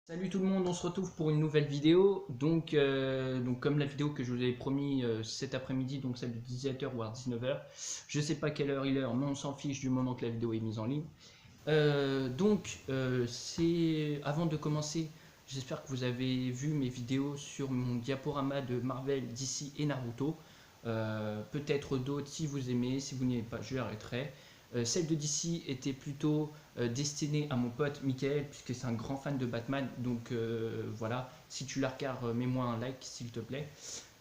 Salut tout le monde, on se retrouve pour une nouvelle vidéo. Donc comme la vidéo que je vous avais promis cet après-midi, donc celle de 17h ou à 19h. Je sais pas quelle heure il est, mais on s'en fiche du moment que la vidéo est mise en ligne. C'est avant de commencer, j'espère que vous avez vu mes vidéos sur mon diaporama de Marvel, DC et Naruto. Peut-être d'autres si vous aimez, si vous n'aimez pas, je l'arrêterai. Celle de DC était plutôt destinée à mon pote Michael, puisque c'est un grand fan de Batman. Donc voilà, si tu la regardes, mets-moi un like s'il te plaît.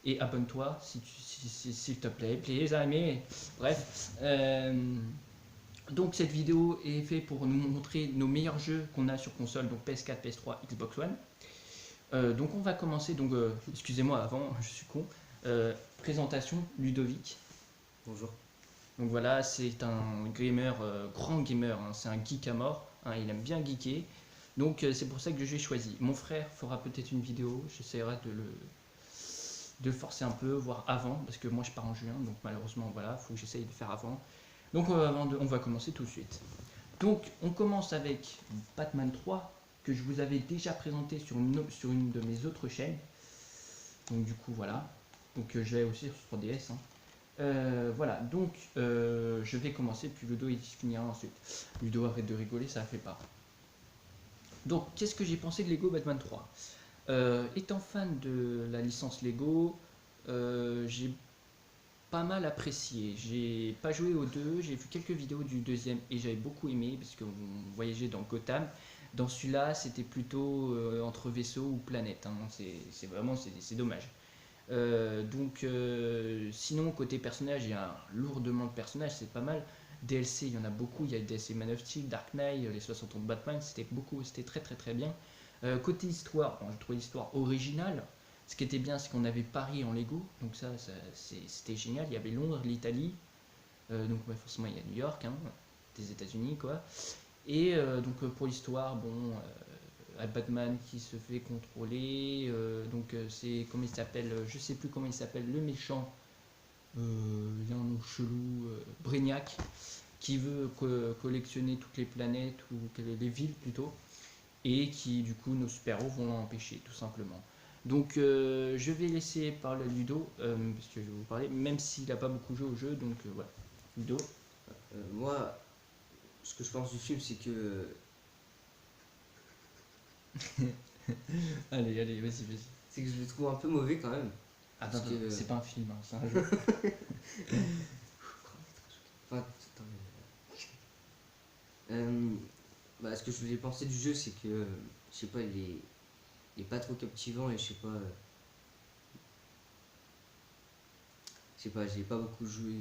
Et abonne-toi s'il te plaît, les amis. Bref. Donc cette vidéo est faite pour nous montrer nos meilleurs jeux qu'on a sur console, donc PS4, PS3, Xbox One. Donc on va commencer, excusez-moi avant, je suis con. Présentation, Ludovic. Bonjour. Donc voilà, c'est un gamer, grand gamer, hein, c'est un geek à mort, hein, il aime bien geeker. Donc c'est pour ça que j'ai choisi. Mon frère fera peut-être une vidéo, j'essaierai de le forcer un peu, voire avant, parce que moi je pars en juin, donc malheureusement voilà, il faut que j'essaye de faire avant. Donc on va commencer tout de suite. Donc on commence avec Batman 3, que je vous avais déjà présenté sur une de mes autres chaînes. Donc du coup voilà, donc je l'ai aussi sur 3DS, hein. Voilà, donc je vais commencer, puis Ludo il finira ensuite. Ludo arrête de rigoler, ça ne fait pas. Donc qu'est-ce que j'ai pensé de Lego Batman 3? Étant fan de la licence Lego, j'ai pas mal apprécié. J'ai pas joué au 2, j'ai vu quelques vidéos du deuxième et j'avais beaucoup aimé parce qu'on voyageait dans Gotham. Dans celui-là, c'était plutôt entre vaisseau ou planète, hein. C'est vraiment c'est dommage. Sinon, côté personnage, il y a lourdement de personnages, c'est pas mal. DLC, il y en a beaucoup. Il y a DLC Man of Steel, Dark Knight, les 60 ans de Batman, c'était beaucoup, c'était très très très bien. Côté histoire, bon, je trouve l'histoire originale. Ce qui était bien, c'est qu'on avait Paris en Lego, donc c'était génial. Il y avait Londres, l'Italie, forcément il y a New York, hein, des États-Unis quoi. Et pour l'histoire, bon, Batman qui se fait contrôler, c'est comment il s'appelle, je sais plus comment il s'appelle, le méchant, il a un nom chelou, Brainiac, qui veut collectionner toutes les planètes ou les villes plutôt, et qui du coup nos super-héros vont l'empêcher tout simplement. Donc je vais laisser parler Ludo, parce que je vais vous parler, même s'il n'a pas beaucoup joué au jeu, donc voilà. Ludo. Moi, ce que je pense du film, c'est que Allez, vas-y. je le trouve un peu mauvais quand même. Attends, Parce que. c'est pas un film, hein, c'est un jeu. Enfin, attends, ce que je voulais penser du jeu, c'est que, je sais pas, il est pas trop captivant et je sais pas, j'ai pas beaucoup joué.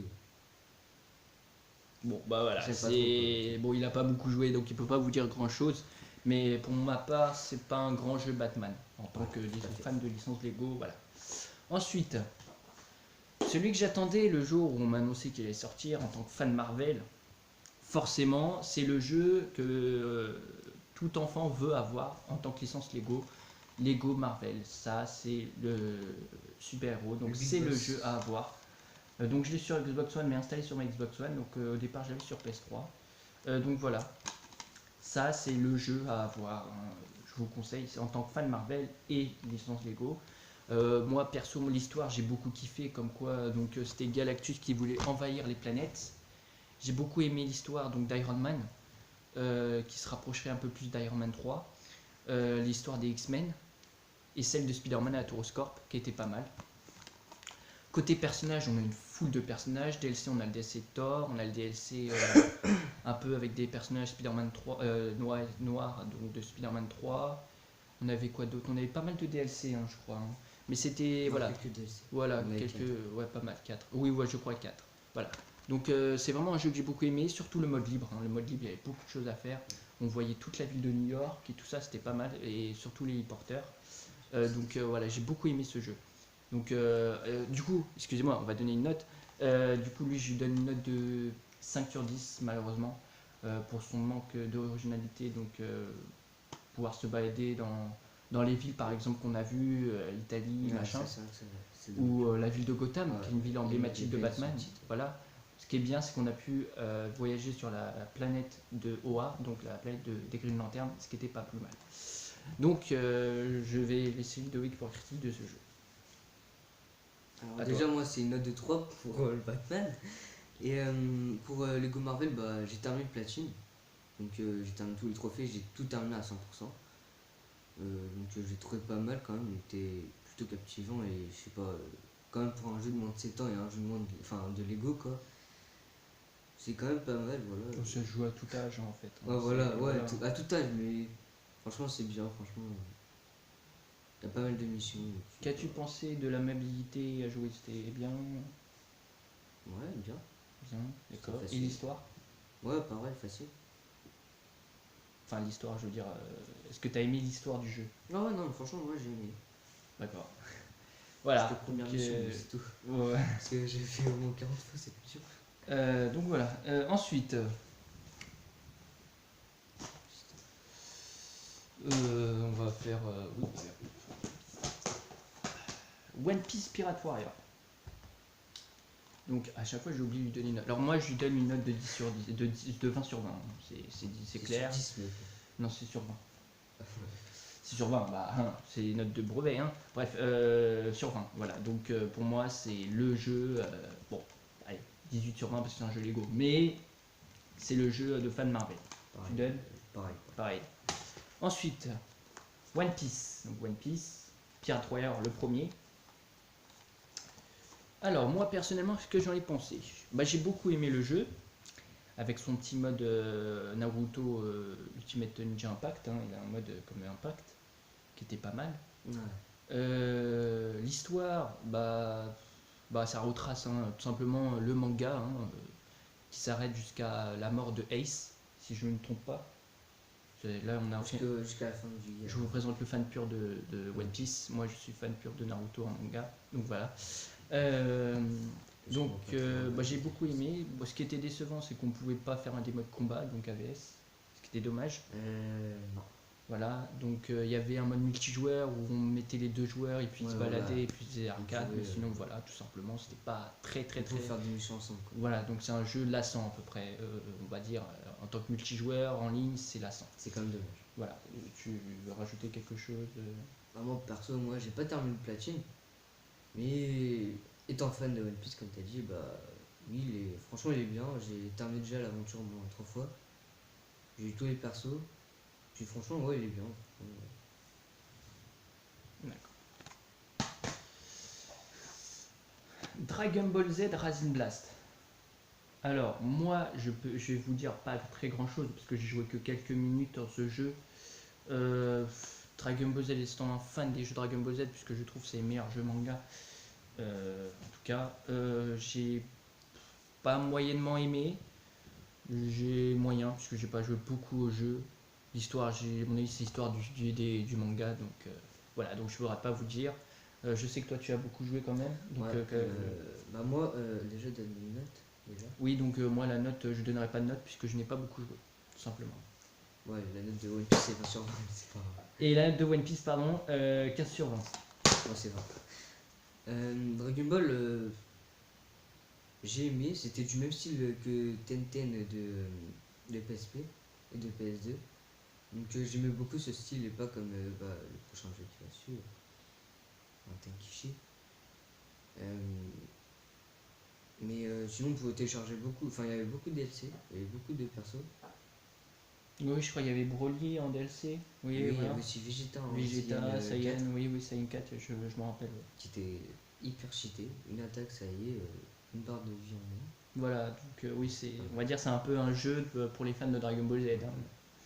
Bon, bah voilà, J'aime pas trop quoi. c'est. Bon, il a pas beaucoup joué, donc il peut pas vous dire grand chose. Mais pour ma part, c'est pas un grand jeu Batman. En tant Ouais, que tout à fait. fan de licence Lego, voilà. Ensuite, celui que j'attendais le jour où on m'a annoncé qu'il allait sortir en tant que fan Marvel, forcément, c'est le jeu que tout enfant veut avoir en tant que licence Lego. Lego Marvel, ça c'est le super-héros, Le donc Big c'est le Boss. jeu à avoir. Donc je l'ai sur Xbox One, mais installé sur ma Xbox One, donc au départ j'avais sur PS3. Donc voilà, ça c'est le jeu à avoir, hein. Je vous conseille, c'est en tant que fan Marvel et licence Lego. Moi perso, l'histoire j'ai beaucoup kiffé, comme quoi c'était Galactus qui voulait envahir les planètes. J'ai beaucoup aimé l'histoire donc d'Iron Man, qui se rapprocherait un peu plus d'Iron Man 3. L'histoire des X-Men et celle de Spider-Man à la Tour Corp qui était pas mal. Côté personnage, on a une foule de personnages. DLC, on a le DLC Thor, on a le DLC un peu avec des personnages Spider-Man 3, noir, donc de Spider-Man 3. On avait quoi d'autre? On avait pas mal de DLC, hein, je crois, hein. Mais c'était, Non, voilà, quelques DLC. voilà, On avait quelques, quatre. ouais, pas mal, 4. Oui, ouais, je crois 4. Voilà. Donc c'est vraiment un jeu que j'ai beaucoup aimé, surtout le mode libre, hein. Le mode libre, il y avait beaucoup de choses à faire. On voyait toute la ville de New York et tout ça, c'était pas mal, et surtout les porteurs. Voilà, j'ai beaucoup aimé ce jeu. Du coup, excusez-moi, on va donner une note. Du coup, lui, je lui donne une note de 5 sur 10, malheureusement, pour son manque d'originalité. Pouvoir se balader dans les villes, par exemple, qu'on a vues, l'Italie, Ouais, machin, c'est dommage. ou la ville de Gotham, Ouais, qui est une ville emblématique de les Batman. sous-titres. Voilà. Ce qui est bien, c'est qu'on a pu voyager sur la planète de Oa, donc la planète des Green Lanterns, ce qui n'était pas plus mal. Donc je vais laisser Ludovic pour critique de ce jeu. Alors À déjà toi. moi c'est une note de 3 pour le Batman. Et pour Lego Marvel, bah, j'ai terminé le platine. Donc j'ai terminé tous les trophées, j'ai tout terminé à 100%. Donc j'ai trouvé pas mal quand même, il était plutôt captivant et je sais pas, quand même pour un jeu de moins de 7 ans et un jeu de moins de, enfin, de Lego quoi, c'est quand même pas mal, voilà. On se joue à tout âge en fait. Ouais, voilà, ouais, Voilà. à tout âge, mais franchement c'est bien, franchement. Il y a pas mal de missions. Donc, Qu'as-tu pensé de la maniabilité à jouer? C'était bien, ouais, bien. bien, d'accord. Et facile. l'histoire? Ouais, pareil, facile. Enfin l'histoire, je veux dire, est-ce que tu as aimé l'histoire du jeu? Ah ouais, non, franchement, moi j'ai aimé. D'accord. C'était Voilà. première Donc, mission, mais c'est tout. ouais. Parce que j'ai fait au moins 40 fois cette mission. Donc voilà. Ensuite, on va faire oui, One Piece Pirate Warrior. Donc à chaque fois j'ai oublié de lui donner une note. Alors moi je lui donne une note de 10 sur 10, de 20 sur 20. C'est clair. Sur 10, mais... Non, c'est sur 20. C'est sur 20, bah, hein, c'est une note de brevet. Hein. Bref, sur 20. Voilà, donc pour moi c'est le jeu. Bon, allez, 18 sur 20 parce que c'est un jeu Lego. Mais c'est le jeu de fan Marvel. Pareil, Tu donnes pareil. Pareil. Ensuite, One Piece. Donc One Piece, Pirate Warrior le premier. Alors moi personnellement, ce que j'en ai pensé, bah, j'ai beaucoup aimé le jeu avec son petit mode Naruto Ultimate Ninja Impact. Hein, il a un mode comme Impact qui était pas mal. Ouais. L'histoire, bah ça retrace hein, tout simplement le manga hein, qui s'arrête jusqu'à la mort de Ace, si je ne me trompe pas. Là, on a Jusqu'à la fin du guerre. Je vous présente le fan pur de One Piece. Moi, je suis fan pur de Naruto en manga. Donc voilà. Bah, j'ai beaucoup aimé. Bon, ce qui était décevant, c'est qu'on ne pouvait pas faire un des modes combat, donc AVS. Ce qui était dommage. Non. Voilà. Donc il y avait un mode multijoueur où on mettait les deux joueurs et puis ils se baladaient voilà. et puis ils faisaient arcade. pouvait, Mais sinon, voilà, tout simplement, c'était pas très. Pour faire des missions ensemble. Quoi. Voilà, donc c'est un jeu lassant à peu près. On va dire, en tant que multijoueur en ligne, c'est lassant. C'est quand même dommage. Voilà. Tu veux rajouter quelque chose Bah, moi, perso, moi, j'ai pas terminé le platine. Mais étant fan de One Piece, comme tu as dit, bah oui, franchement, il est bien. J'ai terminé déjà l'aventure au moins 3 fois. J'ai eu tous les persos. Puis franchement, ouais, il est bien. D'accord. Dragon Ball Z Racing Blast. Alors, moi, je vais vous dire pas très grand chose parce que j'ai joué que quelques minutes dans ce jeu. Dragon Ball Z, étant un fan des jeux Dragon Ball Z, puisque je trouve que c'est les meilleurs jeux manga. En tout cas, j'ai pas moyennement aimé. J'ai moyen, puisque j'ai pas joué beaucoup au jeu. L'histoire, à mon avis, c'est l'histoire du manga, donc voilà, donc je pourrais pas vous dire. Je sais que toi tu as beaucoup joué quand même. Donc, Ouais, bah moi, déjà, donne une note. Déjà. oui, donc moi la note, je donnerai pas de note puisque je n'ai pas beaucoup joué, tout simplement. Ouais, la note de One Piece c'est 20 sur 20, c'est pas grave. Et la note de One Piece, pardon, 15 sur 20. Ouais, c'est 20. Dragon Ball, j'ai aimé, c'était du même style que Tenten de PSP et de PS2. Donc j'aimais beaucoup ce style et pas comme le prochain jeu qui va suivre, un Tenkichi. Mais sinon on pouvait télécharger beaucoup, enfin il y avait beaucoup de DLC, il y avait beaucoup de persos. Oui, je crois qu'il y avait Broly en DLC. Oui, Oui, il y voilà. avait aussi Vegeta, Vegeta, Saiyan, 4, oui, Saiyan 4, je m'en rappelle. Ouais. qui était hyper cheaté. Une attaque, ça y est, une barre de vie en moins. Voilà, donc oui, on va dire c'est un peu un jeu pour les fans de Dragon Ball Z. Hein.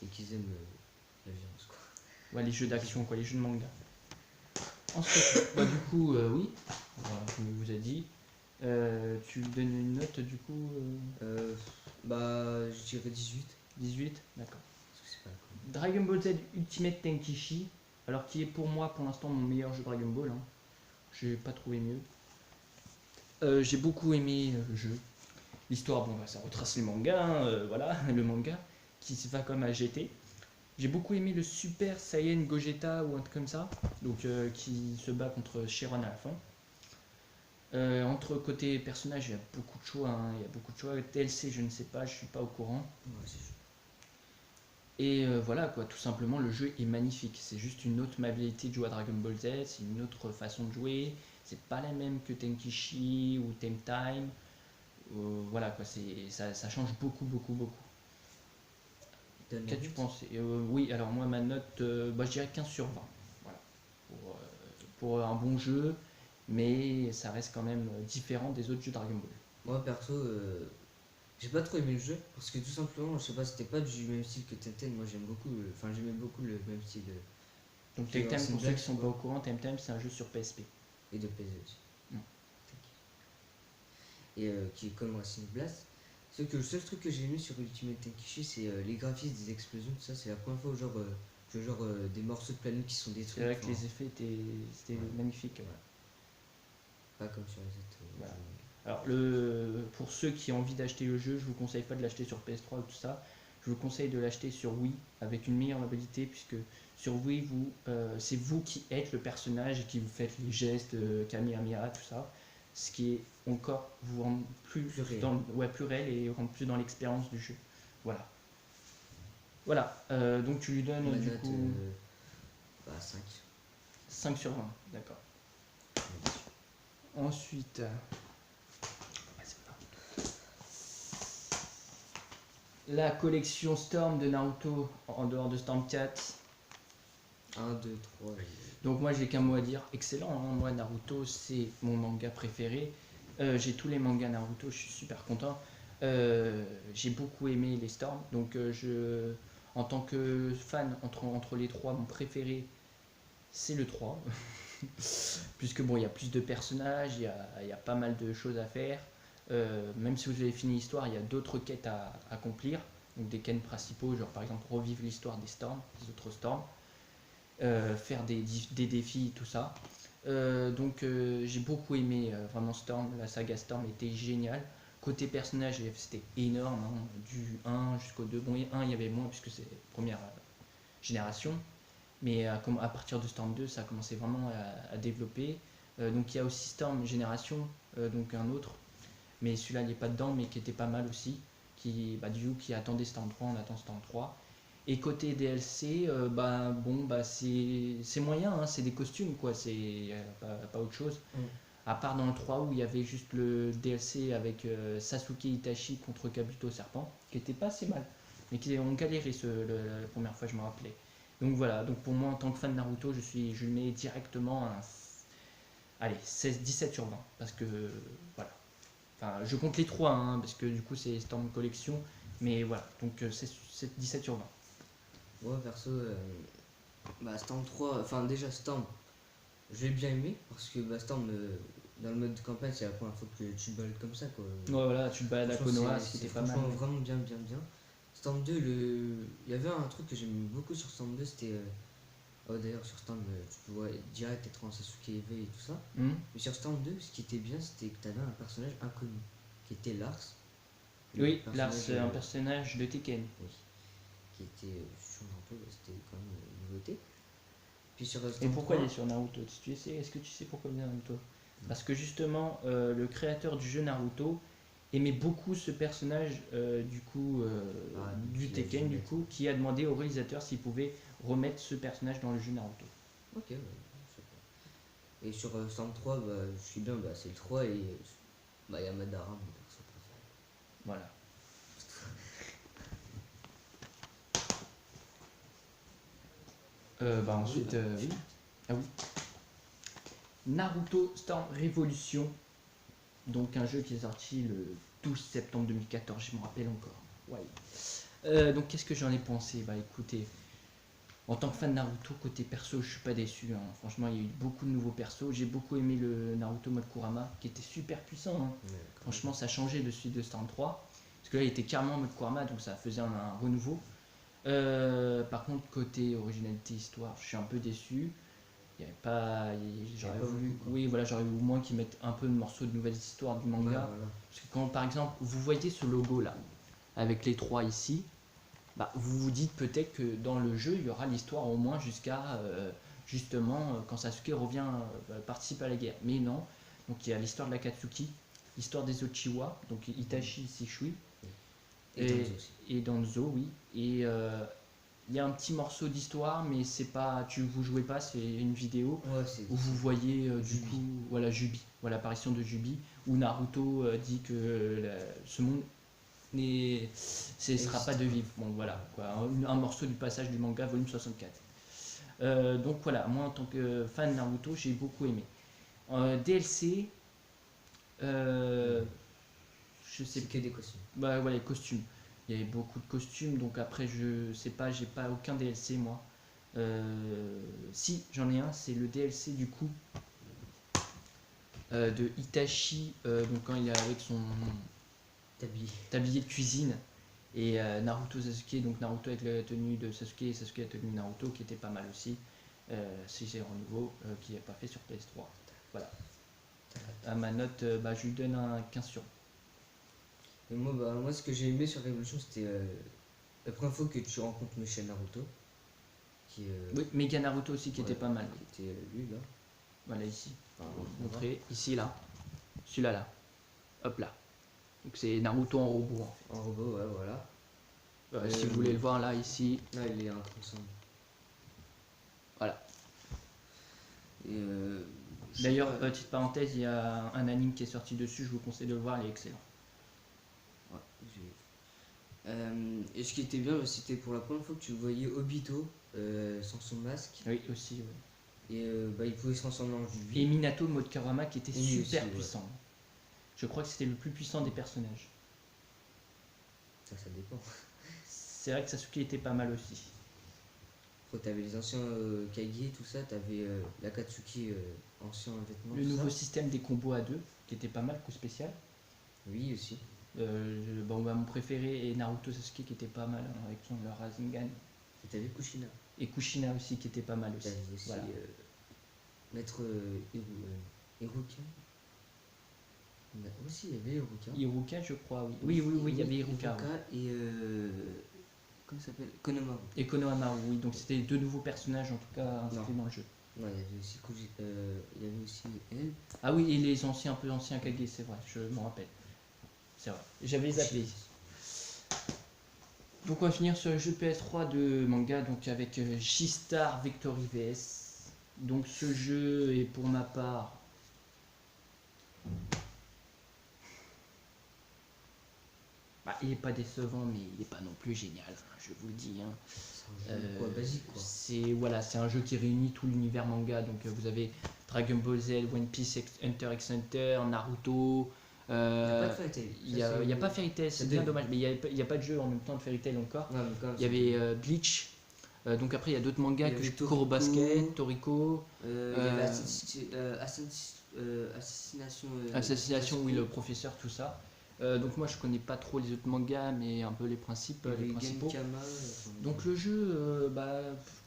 Et qu'ils aiment la violence, quoi. Ouais, les jeux d'action, quoi, les jeux de manga. Ensuite, du coup, oui, voilà, comme je vous ai dit. Tu donnes une note du coup Bah, je dirais 18. 18, d'accord. Parce que c'est pas cool. Dragon Ball Z Ultimate Tenkichi, alors qui est pour moi pour l'instant mon meilleur jeu Dragon Ball. Hein. J'ai pas trouvé mieux. J'ai beaucoup aimé le jeu. L'histoire, bon, ça retrace les mangas, hein, voilà, le manga qui se va comme à GT. J'ai beaucoup aimé le Super Saiyan Gogeta ou un truc comme ça, donc qui se bat contre Chiron à la fin. Entre côté personnage, il y a beaucoup de choix. Hein, il y a beaucoup de choix. TLC, je ne sais pas, je suis pas au courant. Ouais, c'est chaud. Et voilà quoi, tout simplement le jeu est magnifique. C'est juste une autre maniabilité de jouer à Dragon Ball Z, c'est une autre façon de jouer. C'est pas la même que Tenkichi ou Time Time. Voilà quoi, ça change beaucoup, beaucoup, beaucoup. Donne la Qu'as-tu note. pensé? Oui, alors moi ma note, bah, je dirais 15 sur 20. Voilà. Pour un bon jeu, mais ça reste quand même différent des autres jeux Dragon Ball. Moi perso, j'ai pas trop aimé le jeu parce que tout simplement, je sais pas, c'était pas du même style que Tenten. Moi j'aime beaucoup, enfin j'aimais beaucoup le même style Donc que Temtem, Arsène pour ceux qui Black sont pas quoi, au courant, Temtem c'est un jeu sur PSP. et de PZ aussi. Mm. Et qui est comme Racing Blast. Sauf que le seul truc que j'ai aimé sur Ultimate Tenkichi, c'est les graphismes, des explosions, tout ça. C'est la première fois où des morceaux de planète qui sont C'est détruits. vrai que Enfin, les effets c'était ouais. magnifique. Ouais. Pas comme sur les autres Voilà. jeux. Alors pour ceux qui ont envie d'acheter le jeu, je vous conseille pas de l'acheter sur PS3 ou tout ça. Je vous conseille de l'acheter sur Wii avec une meilleure mobilité puisque sur Wii c'est vous qui êtes le personnage et qui vous faites les gestes, Kamehameha, tout ça. Ce qui est encore vous rend Plus réel. plus réel et rend plus dans l'expérience du jeu. Voilà. Voilà. Donc tu lui donnes Ma du note, coup 5. 5 sur 20. D'accord. Ensuite, la collection Storm de Naruto en dehors de Storm 4. 1, 2, 3. Donc moi j'ai qu'un mot à dire, excellent, hein. Moi Naruto c'est mon manga préféré. J'ai tous les mangas Naruto, je suis super content. J'ai beaucoup aimé les Storms, donc en tant que fan entre les trois, mon préféré c'est le 3. Puisque bon, il y a plus de personnages, il y a pas mal de choses à faire. Même si vous avez fini l'histoire, il y a d'autres quêtes à accomplir. Donc des quêtes principaux, genre par exemple revivre l'histoire des Storms, des autres Storms, faire des défis, tout ça. J'ai beaucoup aimé vraiment Storm, la saga Storm était géniale. Côté personnage, c'était énorme, hein, du 1 jusqu'au 2. Bon, 1 il y avait moins puisque c'est première génération. Mais à partir de Storm 2, ça a commencé vraiment à développer. Donc il y a aussi Storm Génération, donc un autre, mais celui-là n'est pas dedans, mais qui était pas mal aussi, du coup, qui attendait Storm 3, on attend Storm 3. Et côté DLC, c'est moyen, hein, c'est des costumes, quoi, c'est pas autre chose. À part dans le 3 où il y avait juste le DLC avec Sasuke Itachi contre Kabuto Serpent, qui était pas assez mal, mais qui ont galéré la première fois, je me rappelais. Donc voilà, donc pour moi en tant que fan de Naruto, je le mets directement à 17 sur 20. Parce que voilà. Enfin, je compte les 3, hein, parce que du coup c'est Storm Collection. Mais voilà, donc c'est 17 sur 20. Moi perso, Storm 3, enfin déjà Storm, je l'ai bien aimé parce que Storm, dans le mode de campagne, c'est la première fois que tu te balades comme ça quoi. Ouais, voilà, tu te balades à Franchement, Konoha, ce qui était pas mal. franchement vraiment bien, bien, bien. Storm 2, il y avait un truc que j'aimais beaucoup sur Storm 2, c'était. Oh, d'ailleurs, sur Storm, tu pouvais direct être en Sasuke éveillé et tout ça. Mais sur Storm 2, ce qui était bien, c'était que tu avais un personnage inconnu, qui était Lars. Oui, Lars, un personnage de Tekken. Oui, qui était. Je change un peu, c'était quand même une nouveauté. Puis sur Et Storm pourquoi 3, il est sur Naruto? Est-ce que tu sais pourquoi il est sur Naruto? Parce que justement, le créateur du jeu Naruto aimait beaucoup ce personnage du Tekken, du coup, qui a demandé au réalisateur s'il pouvait remettre ce personnage dans le jeu Naruto. ok, ouais, je sais pas. Et sur Storm 3, je suis bien, c'est le 3 et il y a Madara, mon perso préféré. Voilà. Ensuite, oui. Ah oui. Naruto Storm Revolution. Donc un jeu qui est sorti le 12 septembre 2014, je me rappelle encore. Ouais. Donc qu'est-ce que j'en ai pensé? Bah écoutez, en tant que fan de Naruto, côté perso, je suis pas déçu, hein. Franchement, il y a eu beaucoup de nouveaux persos. J'ai beaucoup aimé le Naruto mode Kurama, qui était super puissant, hein. Ouais, Franchement, ça changeait de celui de Storm 3. Parce que là, il était carrément en mode Kurama, donc ça faisait un renouveau. Par contre, côté originalité histoire, je suis un peu déçu. Il y avait pas. J'aurais pas voulu. beaucoup, quoi. Oui, voilà, j'aurais voulu au moins qu'ils mettent un peu de morceaux de nouvelles histoires du manga. Ouais, voilà. Parce que quand, par exemple, vous voyez ce logo là, avec les trois ici, vous vous dites peut-être que dans le jeu, il y aura l'histoire au moins jusqu'à justement quand Sasuke revient participe à la guerre. Mais non, donc il y a l'histoire de l'Akatsuki, l'histoire des Uchiwa, donc Itachi, Shishui Et Danzo aussi. et Danzo, oui. il y a un petit morceau d'histoire, mais c'est pas, vous jouez pas, c'est une vidéo Ouais, c'est. où vous voyez du Jubi. coup, voilà Jubi, voilà l'apparition de Jubi, où Naruto dit que ce monde ce sera pas de vivre. Bon voilà, quoi, un morceau du passage du manga volume 64. Donc voilà, moi en tant que fan de Naruto, j'ai beaucoup aimé. DLC, je sais C'est que des costumes. bah voilà, les costumes. Il y avait beaucoup de costumes, donc après je sais pas, j'ai pas aucun DLC moi. Si j'en ai un, c'est le DLC du coup de Itachi, donc quand il est avec son T'habilles. tablier de cuisine et Naruto Sasuke, donc Naruto avec la tenue de Sasuke et Sasuke avec la tenue de Naruto qui était pas mal aussi. Si j'ai renouveau qui n'est pas fait sur PS3. Voilà. À ma note, bah, je lui donne un 15 sur 20. Et moi, moi, ce que j'ai aimé sur Révolution, c'était la première fois que tu rencontres Michel Naruto. Qui, Oui, Mega Naruto aussi qui ouais, était pas mal. Qui était lui là. Voilà ici. Enfin, Pour on vous va montrer. Ici là. Celui-là là. Hop là. Donc c'est Naruto en robot en fait. voir. En robot, ouais, voilà. Si vous voulez le voir là, ici. Là, il est ensemble. Voilà. Et D'ailleurs, petite parenthèse, il y a un anime qui est sorti dessus, je vous conseille de le voir, il est excellent. ouais, et ce qui était bien, c'était pour la première fois que tu voyais Obito sans son masque. Oui, aussi. Ouais. Et il pouvait se transformer en Et Jubi. Minato mode Karama qui était Et lui super aussi, ouais. puissant. Je crois que c'était le plus puissant des personnages. Ça dépend. C'est vrai que Sasuke était pas mal aussi. Après, t'avais les anciens Kage, tout ça. T'avais l'Akatsuki ancien vêtement. Le tout nouveau ça. système des combos à deux, qui était pas mal, coup spécial. Oui, aussi. Mon préféré est Naruto Sasuke qui était pas mal hein, avec leur Rasengan. Et t'avais Kushina. Et Kushina aussi qui était pas mal aussi. T'avais aussi Voilà. Maître Iruka. Aussi, il y avait Iruka. Iruka, je crois, oui. Oui, il y avait Iruka. Ouais. Et. Comment ça s'appelle Konomaru. Et Konohamaru, oui. Donc c'était deux nouveaux personnages en tout cas inscrits dans le jeu. Non, il y avait aussi il y avait aussi elle. Ah oui, et les anciens, un peu anciens Kage, c'est vrai, je m'en rappelle. C'est vrai. J'avais zappé. Donc on va finir sur le jeu PS3 de manga donc avec J-Star Victory VS. Donc ce jeu est pour ma part il est pas décevant mais il est pas non plus génial, hein, je vous le dis. Hein. C'est un jeu basique quoi. C'est un jeu qui réunit tout l'univers manga. Donc vous avez Dragon Ball Z, One Piece, Hunter x Hunter, Naruto. Il n'y a pas de Fairy Tail. Il n'y a pas Fairy Tail, c'est bien dommage, mais il n'y a pas de jeu en même temps de Fairy Tail encore. Ouais, mais quand même, Il y avait Bleach. Donc après il y a d'autres mangas que je cours au basket, Toriko. il y avait Assassination. Oui, le professeur, tout ça. Donc moi je connais pas trop les autres mangas, mais un peu les principes, les principaux. Genkama, Donc le jeu, il y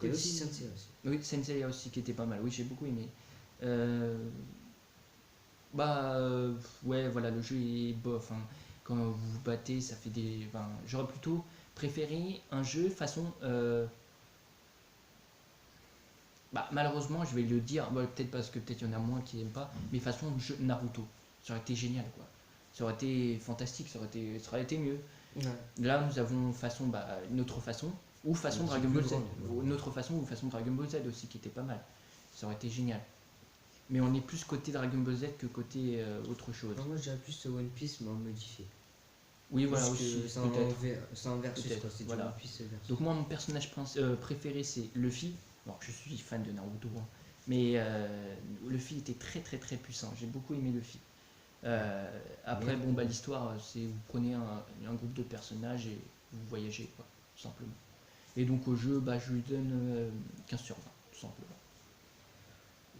avait aussi Sensei aussi. oui, Sensei aussi qui était pas mal. Oui, j'ai beaucoup aimé. Ouais, voilà, le jeu est bof. Hein. Quand vous vous battez, ça fait des. J'aurais plutôt préféré un jeu façon. Malheureusement, je vais le dire, peut-être parce que peut-être il y en a moins qui n'aiment pas, mais façon jeu Naruto. Ça aurait été génial, quoi. Ça aurait été fantastique, ça aurait été mieux. Ouais. Là, nous avons une autre façon, ou façon Dragon Ball Z. Une autre façon, ou façon Dragon Ball Z aussi, qui était pas mal. Ça aurait été génial. Mais on est plus côté Dragon Ball Z que côté autre chose. Non, moi je dirais plus One Piece, mais en modifié. Oui, voilà, parce aussi. C'est un versus, quoi. C'est voilà. du One Piece versus. Donc, moi, mon personnage préféré, c'est Luffy. Bon, je suis fan de Naruto, hein. Mais Luffy était très très très puissant. J'ai beaucoup aimé Luffy. Après, l'histoire, c'est vous prenez un groupe de personnages et vous voyagez, quoi, tout simplement. Et donc, au jeu, je lui donne 15 sur 20, tout simplement.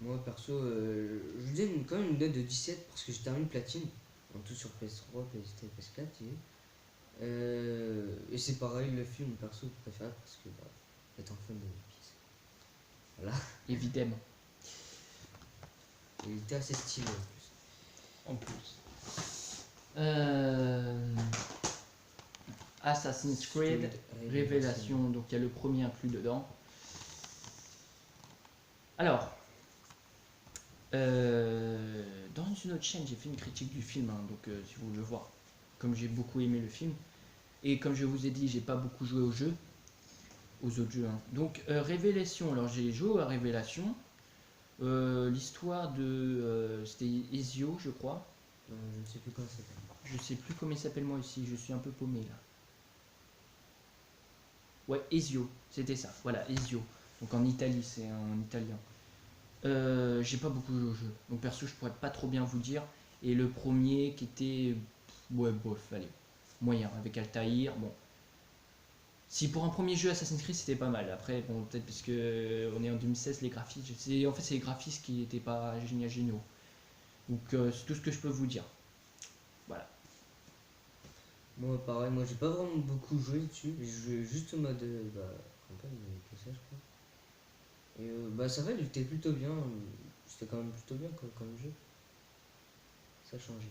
Moi perso, je lui donne quand même une note de 17 parce que j'ai terminé platine en tout sur PS3, PS4, PS4. Et c'est pareil, le film perso préféré parce que étant fan de One Piece. Voilà. Évidemment. Il était assez stylé En plus. Assassin's Creed Révélation, donc il y a le premier inclus dedans. Alors, dans une autre chaîne, j'ai fait une critique du film, hein, donc si vous voulez le voir, comme j'ai beaucoup aimé le film, et comme je vous ai dit, j'ai pas beaucoup joué au jeu, aux autres jeux, hein. Donc Révélation, alors j'ai joué à Révélation. L'histoire de c'était Ezio, je crois. Je ne sais plus comment ça s'appelle. Je sais plus comment il s'appelle moi aussi, je suis un peu paumé là. Ouais, Ezio, c'était ça. Voilà, Ezio. Donc en Italie, c'est en italien. J'ai pas beaucoup joué au jeu, donc perso je pourrais pas trop bien vous dire. Et le premier qui était, ouais, bof, allez, moyen, avec Altaïr, bon. Si pour un premier jeu Assassin's Creed c'était pas mal, après bon peut-être parce que on est en 2016, les graphismes, en fait c'est les graphismes qui étaient pas géniaux. Donc c'est tout ce que je peux vous dire. Voilà. Moi pareil, moi j'ai pas vraiment beaucoup joué dessus, j'ai joué juste au mode campagne, que ça je crois. Et bah ça va, il était plutôt bien, c'était quand même plutôt bien comme jeu. Ça a changé.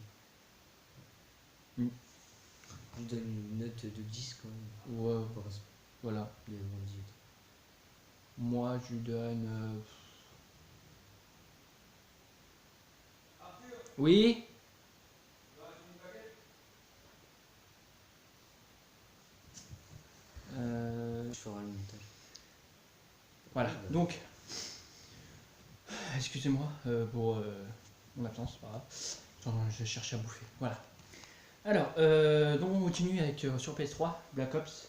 Mm. Je donne une note de 10 quand même. Ouais, Pour respect voilà. de mon 18. Moi je lui donne. Oui. Je ferai le montage. Voilà, Oui, bah. donc, excusez-moi pour mon absence, c'est pas grave. Attends, je cherche à bouffer. Voilà. Alors, donc on continue avec sur PS3, Black Ops,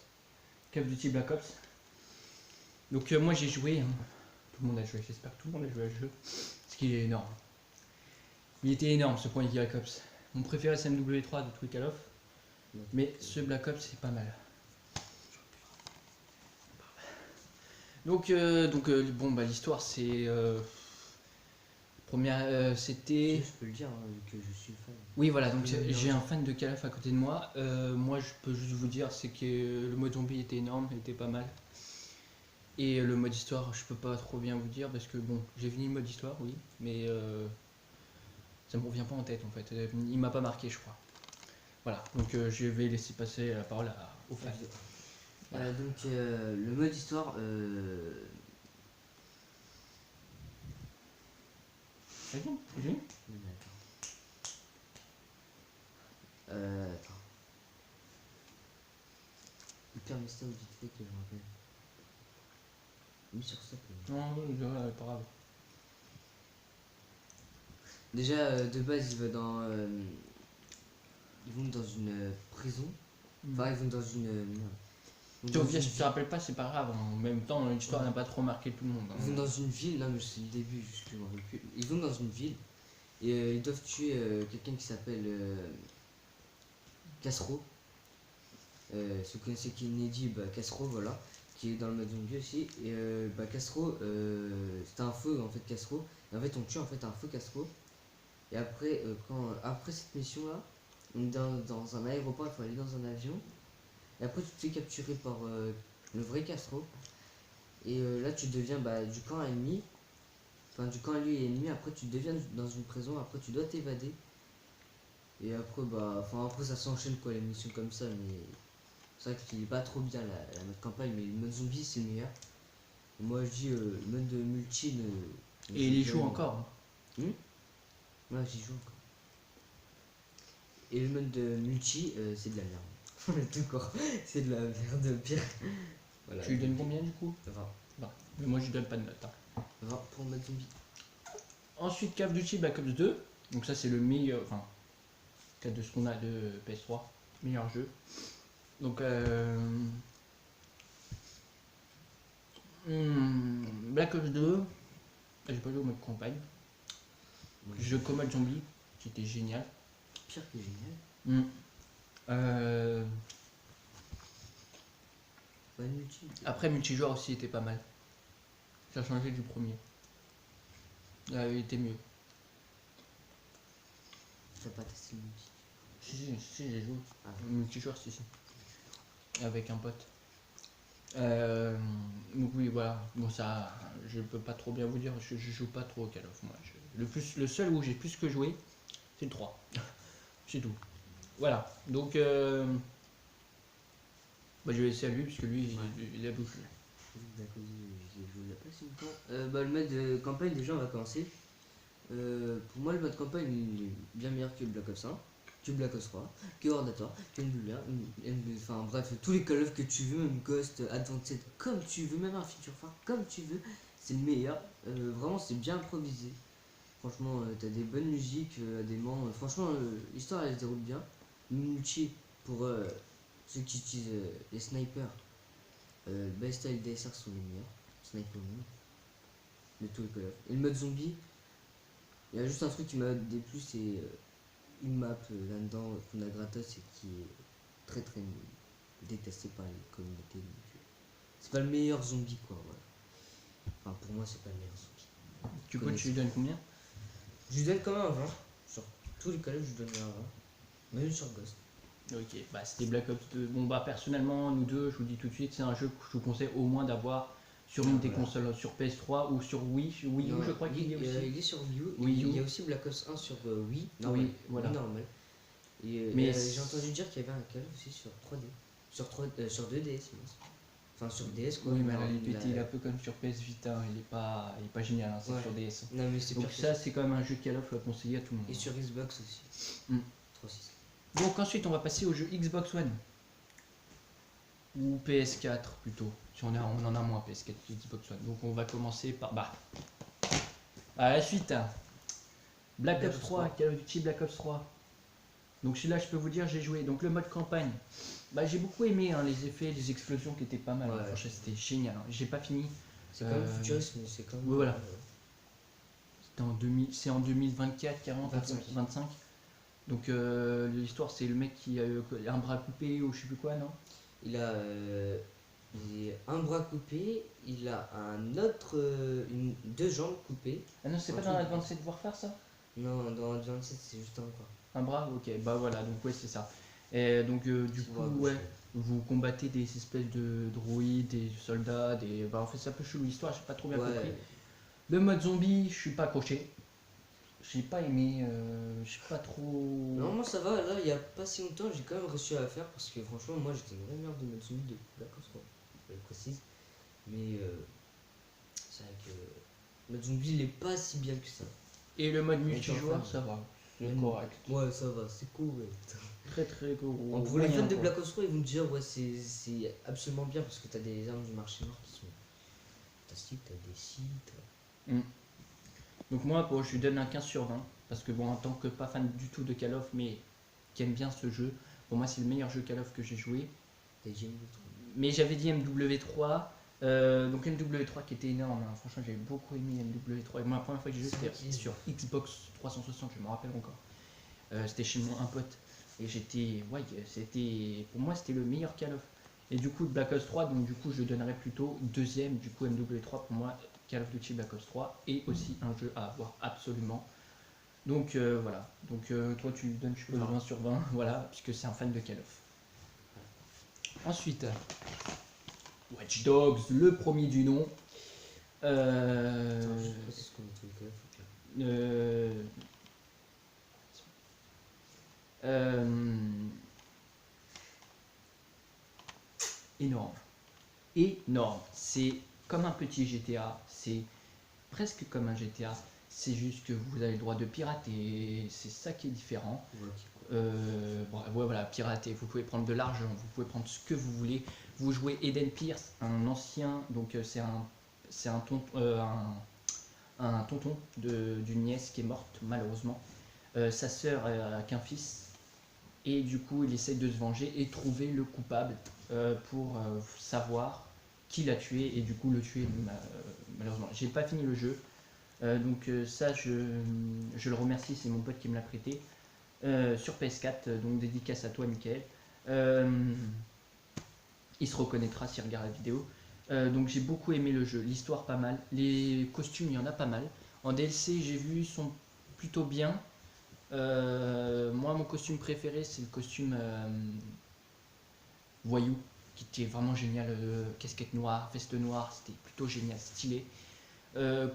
Call of Duty Black Ops. Donc moi j'ai joué, hein. Tout le monde a joué, j'espère que tout le monde a joué à ce jeu, parce qu'il est énorme. Il était énorme ce premier Black Ops. Mon préféré c'est MW3 de tous les Call of, mais ce Black Ops c'est pas mal. Donc bon bah l'histoire c'est première c'était. Je peux le dire hein, vu que je suis fan. Oui, voilà, donc j'ai un fan de Call of à côté de moi. Moi, je peux juste vous dire, c'est que le mode zombie était énorme, il était pas mal. Et le mode histoire, je peux pas trop bien vous dire parce que bon, j'ai fini le mode histoire, oui, mais ça me revient pas en tête en fait. Il m'a pas marqué, je crois. Voilà, donc je vais laisser passer la parole aux fans. Donc le mode histoire, Vas-y. attends. Hyper mystère vite fait que je me rappelle. Oui sur ça. Non, pas grave. Déjà de base ils vont dans une prison. Enfin ils vont dans une. Si tu te rappelles pas, c'est pas grave. En même temps, l'histoire n'a pas trop marqué tout le monde. Ils vont dans une ville, là mais c'est le début, juste que je me rappelle plus. Ils vont dans une ville et ils doivent tuer quelqu'un qui s'appelle Cassereau. Si vous connaissez Kennedy, Cassereau, voilà, qui est dans le mode zombie aussi. Et Cassereau, c'était un feu en fait, Cassereau. Et en fait, on tue en fait un feu Cassereau. Et après, après cette mission là, on est dans un aéroport, il faut aller dans un avion. Et après, tu te fais capturer par le vrai Cassereau. Et là, tu deviens du camp ennemi. Enfin, du camp lui ennemi. Après, tu deviens dans une prison. Après, tu dois t'évader. Et après, après ça s'enchaîne quoi, les missions comme ça. Mais c'est vrai qu'il est pas trop bien la mode campagne. Mais le mode zombie, c'est le meilleur. Et moi, je dis le mode multi. Et il y joue encore. Ouais, j'y joue encore. Et le mode multi, c'est de la merde. Tout court. C'est de la merde pire. Voilà, Tu lui donnes combien du coup? 20. Mais moi je lui donne pas de note. Hein. 20 pour le mode zombie. Ensuite Call of Duty Black Ops 2. Donc ça c'est le meilleur, enfin, de ce qu'on a de PS3, meilleur jeu. Donc Black Ops 2, j'ai pas joué au mode campagne. Jeu comme mode zombie, qui était génial. Pire que génial. Après multijoueur aussi était pas mal. Ça a changé du premier. Il était mieux. T'as pas testé le multi? Si, j'ai joué. Ah. Multijoueur, si. Avec un pote. Donc oui, voilà. Bon, ça, je peux pas trop bien vous dire. Je joue pas trop au Call of. Moi, le seul où j'ai plus que joué, c'est le 3. C'est tout. Voilà. Donc, je vais laisser à lui, puisque lui, il a bouffé. D'accord, j'ai joué il y a pas si longtemps. Le mode campagne, déjà, on va commencer. Pour moi, le mode campagne il est bien meilleur que le Black Ops 1. que Black Ops 3, que Horde à Tort, que NBA, enfin bref, tous les Call of que tu veux, même Ghost, Advanced, comme tu veux, même un Feature Phare, comme tu veux, c'est le meilleur. Vraiment, c'est bien improvisé. Franchement, t'as des bonnes musiques, des moments. Franchement, l'histoire elle se déroule bien. Multi, pour ceux qui utilisent les snipers, Ballista et le DSR sont les meilleurs. Sniper Moon, de tous les Call of. Et le mode zombie, il y a juste un truc qui m'a déplu, c'est une map là-dedans qu'on a gratos et qui est très très détestée par les communautés. Donc, c'est pas le meilleur zombie quoi. Voilà. Enfin, pour moi, c'est pas le meilleur zombie. Du coup, tu lui donnes combien? Je lui donne quand même un 20. Sur tous les Call of, je lui donne un 20. Même sur Ghost. Ok, bah c'était Black Ops 2. Bon bah personnellement, nous deux, je vous dis tout de suite, c'est un jeu que je vous conseille au moins d'avoir sur une des consoles, sur PS3 ou sur Wii. Wii U, je crois qu'il y a aussi. Il est sur Wii U. Wii U. Il y a aussi Black Ops 1 sur Wii. Normal. Oui, voilà. Wii normal. Et Mais j'ai entendu dire qu'il y avait un Call of aussi sur 3D. Sur 2DS, enfin sur DS quoi. Oui, mais là, il est un peu comme sur PS Vita, il est pas génial, hein, c'est sur DS. Non, mais c'est Donc ça, c'est quand même un jeu Call of conseillé à tout le monde. Et sur Xbox aussi. 3.6. Donc ensuite, on va passer au jeu Xbox One. Ou PS4 plutôt. Si on en a moins PS4 que Xbox One. Donc on va commencer par... à la suite. Black Ops 3, Call of Duty Black Ops 3. Donc celui-là, je peux vous dire, j'ai joué. Donc le mode campagne. Bah, j'ai beaucoup aimé les effets, les explosions qui étaient pas mal. Ouais. Franchement, c'était génial. J'ai pas fini. C'est quand même futuriste, mais c'est quand même. Oui, voilà. C'est en 2024, 40, 25. Donc l'histoire, c'est le mec qui a un bras coupé ou je sais plus quoi, non? Il a un bras coupé, il a un autre, deux jambes coupées. Ah non, c'est pas dans Advanced Warfare ça? Non, dans Advanced c'est juste un bras. Un bras? Ok, bah voilà, donc ouais, c'est ça. Et donc du coup, ouais, vous combattez des espèces de droïdes, des soldats, bah en fait c'est un peu chelou l'histoire, j'ai pas trop bien compris. Le mode zombie, je suis pas accroché. J'ai pas aimé, je sais pas trop. Non, moi ça va, là il y a pas si longtemps j'ai quand même réussi à la faire parce que franchement moi j'étais une vraie merde de mode zombie de Black Ops 3, je le précise. Mais c'est vrai que le mode zombie il est pas si bien que ça. Et le mode multijoueur, ça va. C'est correct. Ouais, ça va, c'est correct. Très très correct. Pour les fans de Black Ops 3, ils vont te dire ouais c'est absolument bien parce que t'as des armes du marché noir qui sont fantastiques, t'as des sites. Donc moi je lui donne un 15 sur 20 parce que bon en tant que pas fan du tout de Call of mais qui aime bien ce jeu, pour moi c'est le meilleur jeu Call of que j'ai joué. Mais j'avais dit MW3, donc MW3 qui était énorme, hein. Franchement j'avais beaucoup aimé MW3 et moi la première fois que j'ai joué c'était sur Xbox 360, je me rappelle encore. C'était chez un pote et pour moi c'était le meilleur Call of. Et du coup Black Ops 3, donc du coup je donnerais plutôt deuxième, du coup MW3 pour moi. Call of Duty Black Ops 3 est aussi un jeu à avoir absolument. Donc voilà. Donc toi tu lui donnes 20 sur 20, voilà, puisque c'est un fan de Call of. Ensuite, Watch Dogs, le premier du nom. Énorme. C'est comme un petit GTA, c'est presque comme un GTA, c'est juste que vous avez le droit de pirater, c'est ça qui est différent. Voilà, pirater, vous pouvez prendre de l'argent, vous pouvez prendre ce que vous voulez. Vous jouez Eden Pierce, un ancien, donc c'est un tonton d'une nièce qui est morte malheureusement. Sa sœur a qu'un fils et du coup il essaye de se venger et trouver le coupable pour savoir qui l'a tué et du coup le tuer malheureusement. J'ai pas fini le jeu, donc ça je le remercie, c'est mon pote qui me l'a prêté sur PS4, donc dédicace à toi Mickaël. Il se reconnaîtra s'il regarde la vidéo. Donc j'ai beaucoup aimé le jeu, l'histoire pas mal, les costumes il y en a pas mal. En DLC j'ai vu ils sont plutôt bien. Moi mon costume préféré c'est le costume voyou qui était vraiment génial, casquette noire, veste noire, c'était plutôt génial, stylé.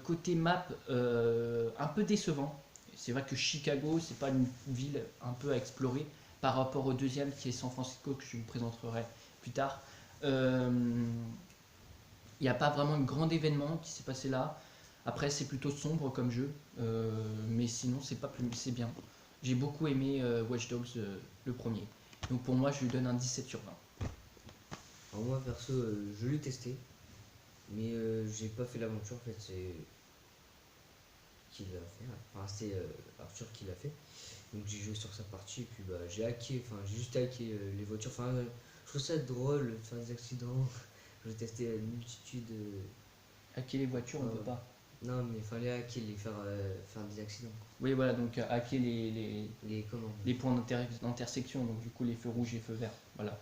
Côté map, un peu décevant. C'est vrai que Chicago, c'est pas une ville un peu à explorer par rapport au deuxième qui est San Francisco que je vous présenterai plus tard. Il n'y a pas vraiment un grand événement qui s'est passé là. Après, c'est plutôt sombre comme jeu, mais sinon, c'est pas plus, c'est bien. J'ai beaucoup aimé Watch Dogs, le premier. Donc pour moi, je lui donne un 17 sur 20. Alors moi perso, je l'ai testé, mais j'ai pas fait l'aventure en fait, c'est qui l'a fait, enfin c'est Arthur qui l'a fait. Donc j'ai joué sur sa partie et puis bah j'ai hacké, enfin j'ai juste hacké les voitures, enfin je trouve ça drôle de faire des accidents. J'ai testé une multitude. Hacker les voitures, on Ouais, peut pas. non mais fallait hacker, les faire des accidents. Oui, voilà, donc hacker les, Les comment? les points d'intersection, donc du coup les feux rouges et feux verts. Voilà.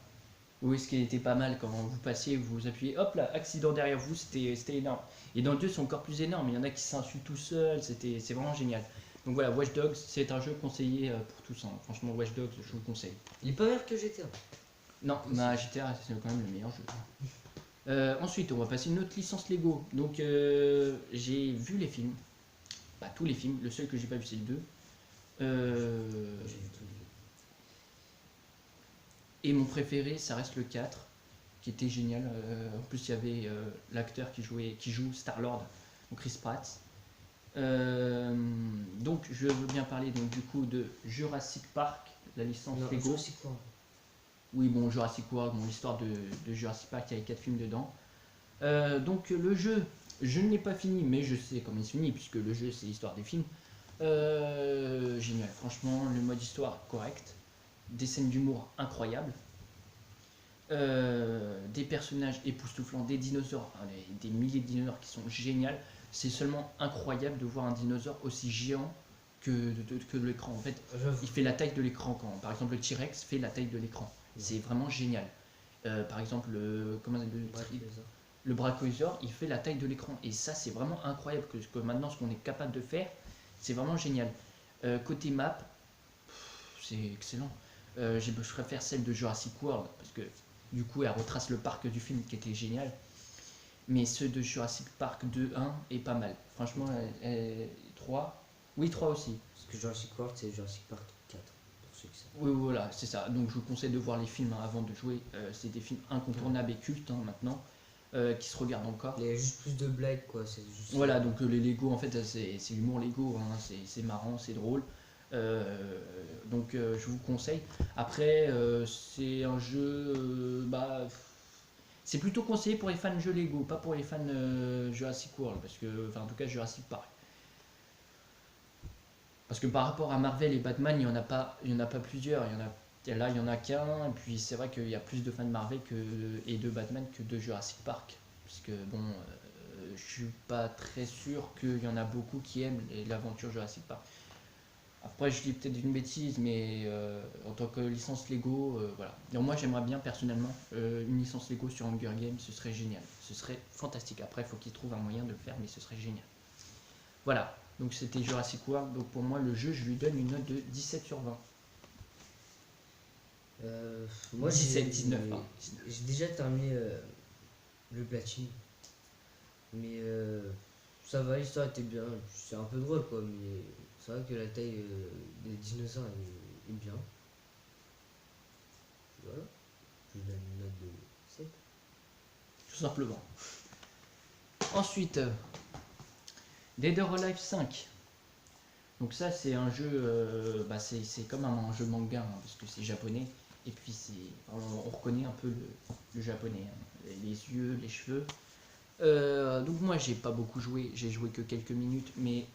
Oui, ce qui était pas mal quand vous passiez, vous appuyez, hop là, accident derrière vous, c'était énorme. Et dans le 2, c'est encore plus énorme, il y en a qui s'insultent tout seuls, c'est vraiment génial. Donc voilà, Watch Dogs, c'est un jeu conseillé pour tous. Hein. Franchement, Watch Dogs, je vous le conseille. Il est pas meilleur que GTA. Non, bah, GTA, c'est quand même le meilleur jeu. Ensuite, on va passer une autre licence Lego. Donc, j'ai vu les films, bah, tous les films, le seul que j'ai pas vu, c'est le 2. J'ai vu tous Et mon préféré, ça reste le 4, qui était génial. En plus, il y avait l'acteur qui joue Star-Lord, donc Chris Pratt. Donc, je veux bien parler donc, du coup de Jurassic Park, la licence non, Lego. Jurassic World. Oui, bon, Jurassic World, bon, l'histoire de Jurassic Park, il y avait 4 films dedans. Donc, le jeu, je ne l'ai pas fini, mais je sais comment il se finit, puisque le jeu, c'est l'histoire des films. Génial, franchement, le mode histoire correct, des scènes d'humour incroyables, des personnages époustouflants, des dinosaures, enfin, des milliers de dinosaures qui sont géniales. C'est seulement incroyable de voir un dinosaure aussi géant que de l'écran. En fait, il fait la taille de l'écran quand, par exemple, le T-Rex fait la taille de l'écran. C'est vraiment génial. Par exemple, le Brachiosaure, il fait la taille de l'écran. Et ça, c'est vraiment incroyable que maintenant, ce qu'on est capable de faire, c'est vraiment génial. Côté map, c'est excellent. Je préfère celle de Jurassic World, parce que du coup, elle retrace le parc du film qui était génial. Mais ceux de Jurassic Park 2, 1 est pas mal. Franchement, 3. Oui, 3 aussi. Parce que Jurassic World, c'est Jurassic Park 4, pour ceux qui savent. Oui, voilà, c'est ça. Donc je vous conseille de voir les films hein, avant de jouer. C'est des films incontournables et cultes hein, maintenant, qui se regardent encore. Il y a juste plus de blagues, quoi. C'est juste Voilà, donc les Lego, en fait, c'est l'humour Lego, hein, c'est marrant, c'est drôle. Donc je vous conseille. Après, c'est un jeu, c'est plutôt conseillé pour les fans de jeux Lego, pas pour les fans Jurassic World, parce que, enfin en tout cas Jurassic Park. Parce que par rapport à Marvel et Batman, il y en a pas plusieurs. Là, il y en a qu'un. Et puis c'est vrai qu'il y a plus de fans de Marvel et de Batman que de Jurassic Park. Parce que bon, je suis pas très sûr qu'il y en a beaucoup qui aiment l'aventure Jurassic Park. Après, je dis peut-être une bêtise, mais en tant que licence Lego, voilà. Donc moi, j'aimerais bien personnellement une licence Lego sur Hunger Games, ce serait génial. Ce serait fantastique. Après, il faut qu'ils trouvent un moyen de le faire, mais ce serait génial. Voilà. Donc c'était Jurassic World. Donc pour moi, le jeu, je lui donne une note de 17 sur 20. Moi, 17, 19. Hein. J'ai déjà terminé le platine. Mais ça va, l'histoire était bien. C'est un peu drôle, quoi. Mais c'est vrai que la taille des dinosaures est bien. Voilà. Je lui donne une note de 7. Tout simplement. Ensuite, Dead or Alive 5. Donc ça c'est un jeu, c'est comme un jeu manga hein, parce que c'est japonais et puis on reconnaît un peu le japonais, hein, les yeux, les cheveux. Donc moi j'ai pas beaucoup joué, j'ai joué que quelques minutes, mais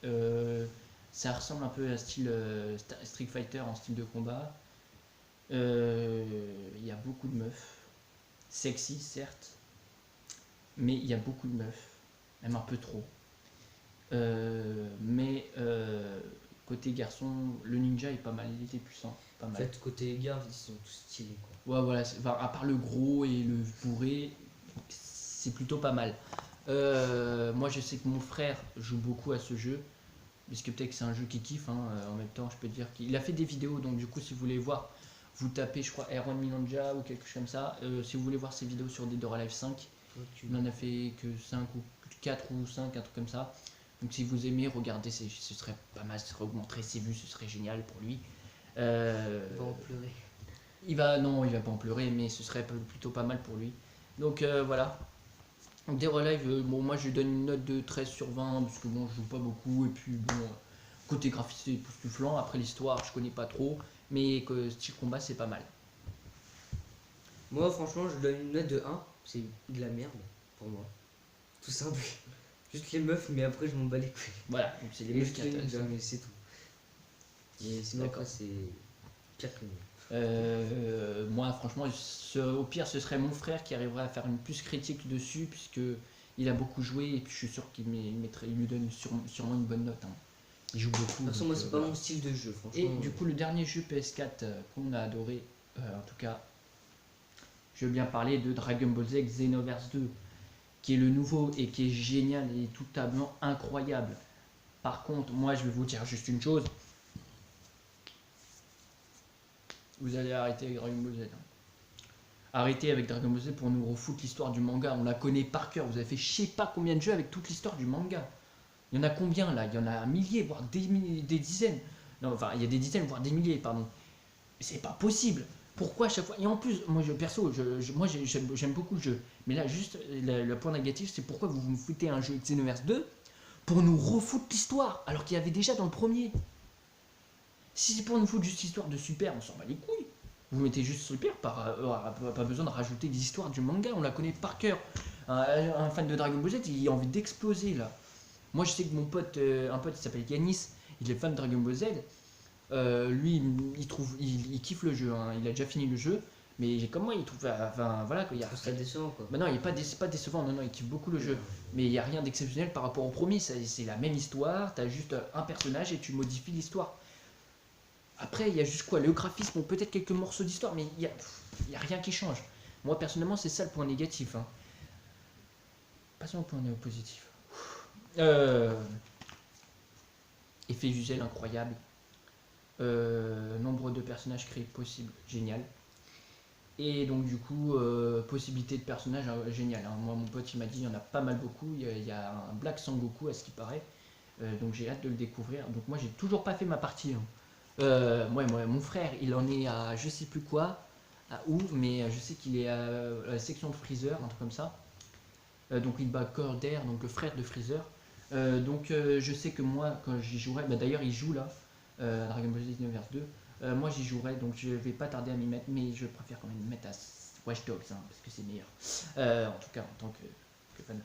ça ressemble un peu à style Street Fighter en style de combat. Il y a beaucoup de meufs, sexy certes, mais il y a beaucoup de meufs, même un peu trop. Mais côté garçon, le ninja est pas mal, il était puissant, pas En mal. fait, côté garde, ils sont tous stylés, quoi. Ouais, voilà, à part le gros et le bourré, c'est plutôt pas mal. Moi, je sais que mon frère joue beaucoup à ce jeu, puisque peut-être que c'est un jeu qu'il kiffe. Hein, en même temps, je peux dire qu'il a fait des vidéos, donc du coup, si vous voulez voir, vous tapez, je crois, Aaron Ninja ou quelque chose comme ça. Si vous voulez voir ses vidéos sur Dead or Alive 5, il n'en a fait que 5 ou 4 ou 5, un truc comme ça. Donc si vous aimez, regardez, ce serait pas mal, ce serait augmenter ses vues, ce serait génial pour lui. Il va en pleurer. Non, il va pas en pleurer, mais ce serait plutôt pas mal pour lui. Donc voilà. Donc Dead or Alive, bon, moi je lui donne une note de 13 sur 20, parce que bon, je joue pas beaucoup, et puis bon, côté graphique c'est époustouflant, après l'histoire je connais pas trop, mais que style combat c'est pas mal. Moi, franchement, je donne une note de 1. C'est de la merde pour moi. Tout simple. Juste les meufs, mais après, je m'en bats les couilles. Voilà, donc c'est les Et meufs qui je fais intéressent. ninja, mais c'est tout. Et sinon, D'accord. après, c'est pire que mieux. Moi franchement au pire ce serait mon frère qui arriverait à faire une plus critique dessus puisque il a beaucoup joué et puis je suis sûr qu'il il lui donne sûrement une bonne note, hein. Il joue beaucoup. De toute façon, donc, moi, c'est pas voilà. mon style de jeu, franchement. Et du coup le dernier jeu PS4 qu'on a adoré, en tout cas je veux bien parler de Dragon Ball Z Xenoverse 2 qui est le nouveau et qui est génial et tout tablement incroyable. Par contre moi je vais vous dire juste une chose, vous allez arrêter avec Dragon Ball Z, hein. Arrêtez avec Dragon Ball Z pour nous refoutre l'histoire du manga. On la connaît par cœur. Vous avez fait je sais pas combien de jeux avec toute l'histoire du manga. Il y en a combien là? Il y en a un millier, voire des dizaines. Non, enfin, il y a des dizaines, voire des milliers, pardon. Mais c'est pas possible. Pourquoi à chaque fois? Et en plus, moi, moi j'aime beaucoup le jeu. Mais là, juste, le point négatif, c'est pourquoi vous me foutez un jeu Xenoverse 2 pour nous refoutre l'histoire, alors qu'il y avait déjà dans le premier. Si c'est pour nous foutre juste l'histoire de Super, on s'en bat les couilles. Vous mettez juste Super, pas besoin de rajouter des histoires du manga, on la connaît par cœur. Un fan de Dragon Ball Z, il a envie d'exploser là. Moi je sais que mon pote, un pote il s'appelle Yanis, il est fan de Dragon Ball Z. Lui il kiffe le jeu, hein. Il a déjà fini le jeu, mais comme moi il trouve, enfin voilà quoi. C'est décevant, quoi. Bah non, il est pas décevant, non, il kiffe beaucoup le jeu. Mais il n'y a rien d'exceptionnel par rapport au premier, c'est la même histoire, t'as juste un personnage et tu modifies l'histoire. Après, il y a juste quoi? Le graphisme, ou peut-être quelques morceaux d'histoire, mais il y a rien qui change. Moi, personnellement, c'est ça le point négatif, hein. Passons au point positif. Effet visuel incroyable. Nombre de personnages créés possible, génial. Et donc, du coup, possibilité de personnages génial, hein. Moi, mon pote, il m'a dit, il y en a pas mal beaucoup. Il y a un Black Sangoku, à ce qui paraît. Donc, j'ai hâte de le découvrir. Donc, moi, j'ai toujours pas fait ma partie, hein. Moi, mon frère, il en est à je sais plus quoi, à où, mais je sais qu'il est à la section de Freezer, un truc comme ça. Donc il bat Corder, donc le frère de Freezer. Je sais que moi, quand j'y jouerai, bah, d'ailleurs il joue là, Dragon Ball Z Xenoverse 2. Moi j'y jouerai, donc je vais pas tarder à m'y mettre, mais je préfère quand même me mettre à Watch Dogs, hein, parce que c'est meilleur. En tout cas, en tant que fan.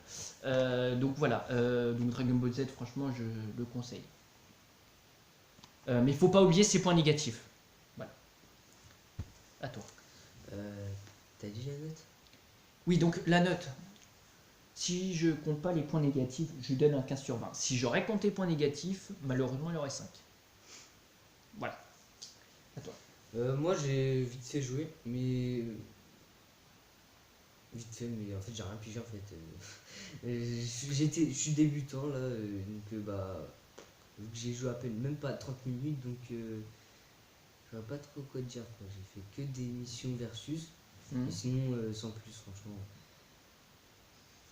Donc voilà, donc Dragon Ball Z, franchement, je le conseille. Mais il faut pas oublier ses points négatifs. Voilà. À toi. T'as dit la note? Oui, donc la note. Si je compte pas les points négatifs, je lui donne un 15 sur 20. Si j'aurais compté points négatifs, malheureusement, il aurait 5. Voilà. À toi. Moi, j'ai vite fait jouer, mais. Vite fait, mais en fait, j'ai rien pigé en fait. Je suis débutant là, donc bah. Vu que j'ai joué à peine, même pas 30 minutes, donc je vois pas trop quoi te dire, quoi. J'ai fait que des missions versus, et sinon sans plus, franchement.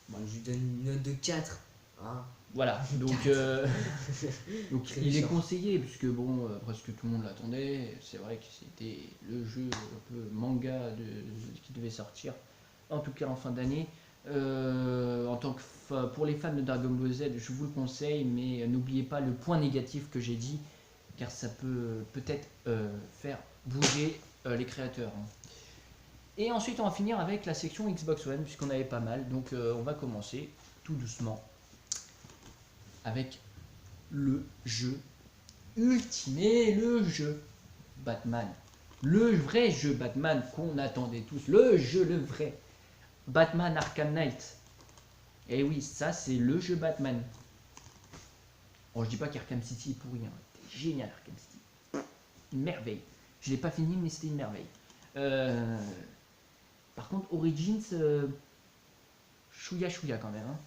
Bon, je lui donne une note de 4. Hein. Voilà, donc Très il est méchant. conseillé, puisque bon, presque tout le monde l'attendait. C'est vrai que c'était le jeu un peu manga qui devait sortir, en tout cas en fin d'année. Pour les fans de Dragon Ball Z, je vous le conseille, mais n'oubliez pas le point négatif que j'ai dit, car ça peut peut-être faire bouger les créateurs, hein. Et ensuite, on va finir avec la section Xbox One, puisqu'on avait pas mal. Donc, on va commencer tout doucement avec le jeu ultime, et le jeu Batman. Le vrai jeu Batman qu'on attendait tous. Le vrai. Batman Arkham Knight. Et oui, ça c'est le jeu Batman. Bon, je dis pas qu'Arkham City est pourri, hein. C'était génial Arkham City. Une merveille. Je l'ai pas fini, mais c'était une merveille. Par contre, Origins, chouïa quand même, hein.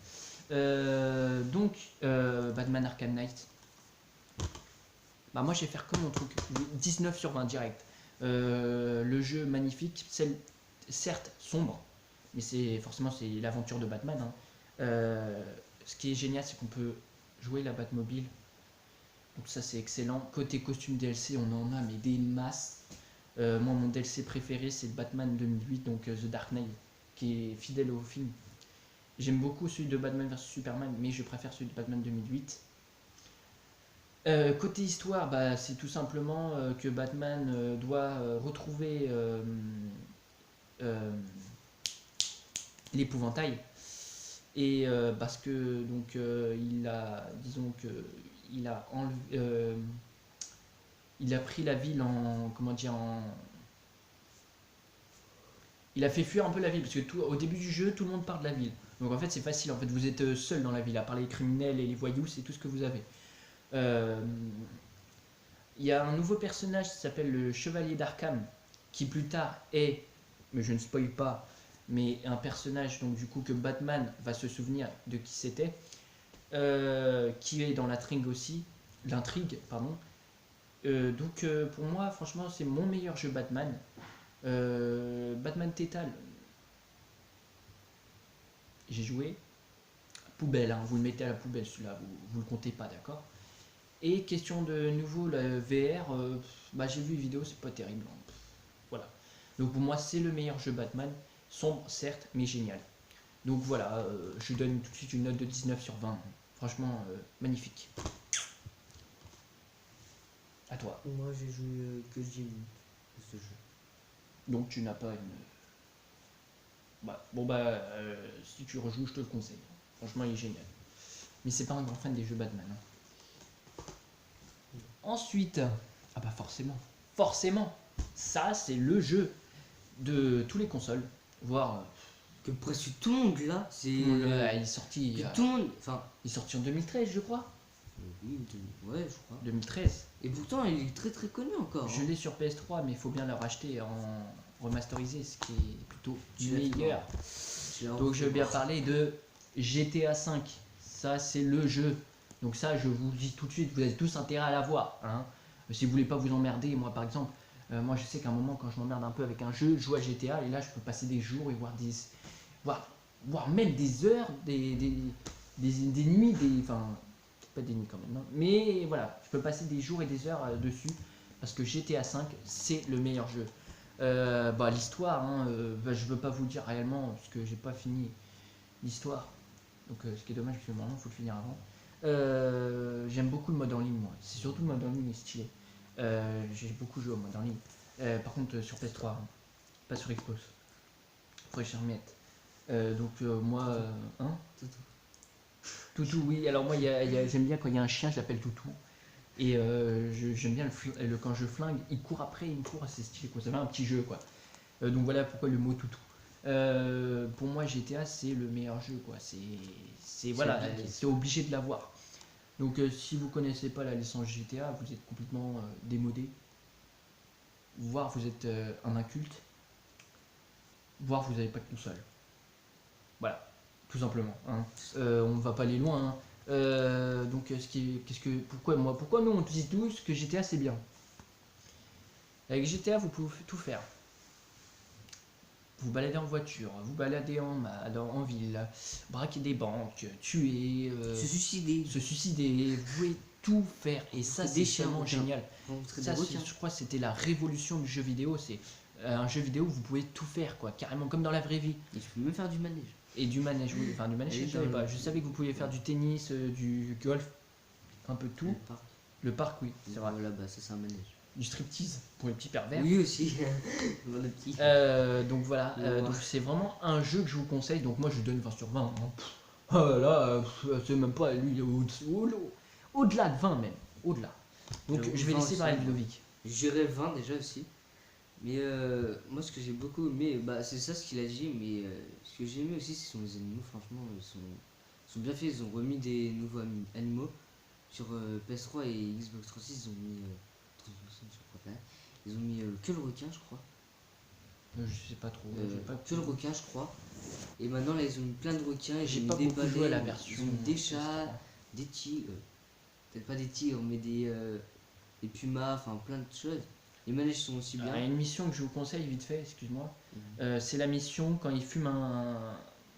Batman Arkham Knight. Bah moi je vais faire comme mon truc, 19 sur 20 direct. Le jeu magnifique, certes sombre, mais c'est l'aventure de Batman, hein. Ce qui est génial, c'est qu'on peut jouer la Batmobile. Donc ça c'est excellent. Côté costume DLC, on en a mais des masses. Moi mon DLC préféré c'est le Batman 2008, donc The Dark Knight, qui est fidèle au film. J'aime beaucoup celui de Batman vs Superman, mais je préfère celui de Batman 2008. Côté histoire, bah, c'est tout simplement que Batman doit retrouver euh, l'épouvantail. Et parce que donc il a, disons que il a enlevé, il a pris la ville en, comment dire, il a fait fuir un peu la ville parce que au début du jeu tout le monde part de la ville. Donc en fait c'est facile, en fait vous êtes seul dans la ville à part les criminels et les voyous, c'est tout ce que vous avez. Euh, Il y a un nouveau personnage qui s'appelle le Chevalier d'Arkham, qui plus tard est, mais je ne spoil pas, mais un personnage donc du coup que Batman va se souvenir de qui c'était, qui est dans l'intrigue aussi, l'intrigue pardon. Donc pour moi franchement c'est mon meilleur jeu Batman. Batman Tétal, j'ai joué, poubelle, hein, vous le mettez à la poubelle celui-là, vous le comptez pas d'accord. Et question de nouveau, la VR, bah, j'ai vu une vidéo, c'est pas terrible, hein. Voilà. Donc pour moi, c'est le meilleur jeu Batman. Sombre, certes, mais génial. Donc voilà, je lui donne tout de suite une note de 19 sur 20. Franchement, magnifique. À toi. Moi, j'ai joué que 10 minutes de ce jeu. Donc tu n'as pas une. Bah, bon bah, si tu rejoues, je te le conseille. Franchement, il est génial. Mais c'est pas un grand fan des jeux Batman, hein. Ensuite, ah bah forcément, forcément, ça c'est le jeu de tous les consoles, voire Que presque tout le monde là, c'est. il est sorti, Que tout le monde. Enfin. il est sorti en 2013 je crois. Oui, ouais, je crois. 2013. Et pourtant, il est très très connu encore. Je hein. l'ai sur PS3 mais il faut bien le racheter en remasterisé, ce qui est plutôt Tu l'as fait meilleur. Donc je vais bien parler de GTA 5. Ça c'est le jeu. Donc ça je vous dis tout de suite, vous avez tous intérêt à l'avoir, hein. Si vous voulez pas vous emmerder, moi par exemple, moi je sais qu'à un moment quand je m'emmerde un peu avec un jeu, je joue à GTA et là je peux passer des jours et voire, voire même des heures, des nuits, enfin pas des nuits quand même, hein. Mais voilà, je peux passer des jours et des heures dessus parce que GTA 5 c'est le meilleur jeu. Bah, l'histoire, hein, bah, je veux pas vous le dire réellement parce que j'ai pas fini l'histoire. Donc ce qui est dommage parce que normalement il faut le finir avant. J'aime beaucoup le mode en ligne moi. C'est surtout le mode en ligne est stylé. J'ai beaucoup joué au mode en ligne. Par contre sur PS3, hein, pas sur Xbox. Faudrait que je remette. Donc moi, hein, Toutou, oui. Alors moi j'aime bien quand il y a un chien, je l'appelle Toutou. Et j'aime bien quand je flingue, il court après, il me court, c'est stylé quoi. Ça fait un petit jeu quoi. Donc voilà pourquoi le mot toutou. Pour moi GTA c'est le meilleur jeu quoi. C'est voilà, c'est obligé de l'avoir. Donc si vous connaissez pas la licence GTA, vous êtes complètement démodé. Voire vous êtes un inculte. Voire vous n'avez pas de console. Voilà, tout simplement, hein. On ne va pas aller loin, hein. Donc pourquoi nous on dit tous que GTA c'est bien. Avec GTA vous pouvez tout faire. Vous baladez en voiture, vous baladez en ville, braquer des banques, tuer, Se suicider. vous pouvez tout faire et ça c'est vraiment génial. Ça je crois que c'était la révolution du jeu vidéo, c'est un jeu vidéo où vous pouvez tout faire quoi, carrément comme dans la vraie vie. Et tu peux même faire du manège. Et du manège, oui, enfin du manège je savais pas, je savais que vous pouviez faire du tennis, du golf, un peu tout. Le parc oui, c'est vrai. Là-bas, ça c'est un manège. Du striptease pour les petits pervers. Oui aussi. Donc voilà, donc c'est vraiment un jeu que je vous conseille. Donc moi je donne 20 sur 20, hein. Oh là, c'est même pas lui, il est au-delà de 20 même, au-delà. Donc je vais laisser parler Ludovic. J'irai 20 déjà aussi. Mais moi ce que j'ai beaucoup aimé, bah, c'est ça ce qu'il a dit, mais ce que j'ai aimé aussi ce sont les animaux, franchement ils sont bien faits, ils ont remis des nouveaux animaux. Sur PS3 et Xbox 360 ils ont mis ils ont mis que le requin je crois. Je sais pas trop. Que le requin je crois. Et maintenant là ils ont mis plein de requins, j'ai mis pas des beaucoup joué à la baleines, version. ils ont mis des chats, des tigres, peut-être pas des tigres mais des pumas, enfin plein de choses. Les manèges sont aussi bien. Il y a une mission que je vous conseille vite fait, excuse-moi. C'est la mission quand il fume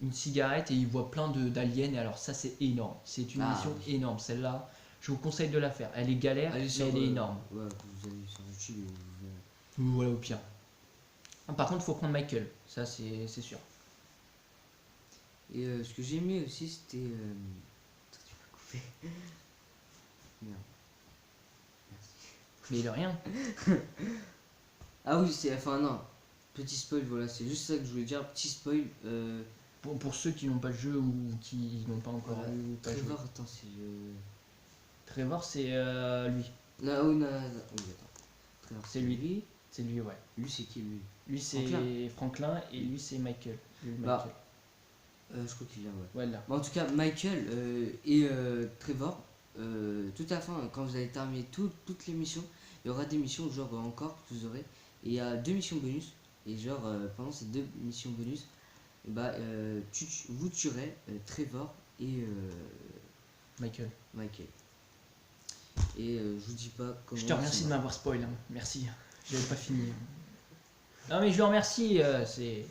une cigarette et il voit plein d'aliens. Et alors ça c'est énorme. C'est une mission énorme. Celle-là, je vous conseille de la faire. Elle est galère, mais elle est énorme. Ouais, vous allez sur YouTube. Voilà au pire. Par contre, il faut prendre Michael. Ça c'est sûr. Et ce que j'ai aimé aussi c'était. Tu m'as coupé. Merde. Mais de rien. Ah oui, c'est. Enfin, non. Petit spoil, voilà, c'est juste ça que je voulais dire. Petit spoil. Pour ceux qui n'ont pas le jeu ou qui n'ont pas encore Voilà. vu ou pas joué. Trevor, attends, c'est le. Trevor, c'est lui. Non, oui, non, non, oui, attends. Trevor, C'est lui. C'est lui, ouais. Lui, c'est qui lui? Lui, c'est Franklin et lui, c'est Michael. Lui, Bah, Michael. je crois qu'il vient, ouais. Voilà. Bon, en tout cas, Michael et Trevor, tout à la fin, quand vous allez terminer toutes les missions, il y aura des missions, genre encore, que vous aurez. Et il y a 2 missions bonus. Et genre, pendant ces 2 missions bonus, et bah, vous tuerez Trevor et Michael. Michael. Et je vous dis pas comment. Je te remercie de m'avoir spoil. Hein. Merci. J'avais pas fini. Non, mais je le remercie. C'est.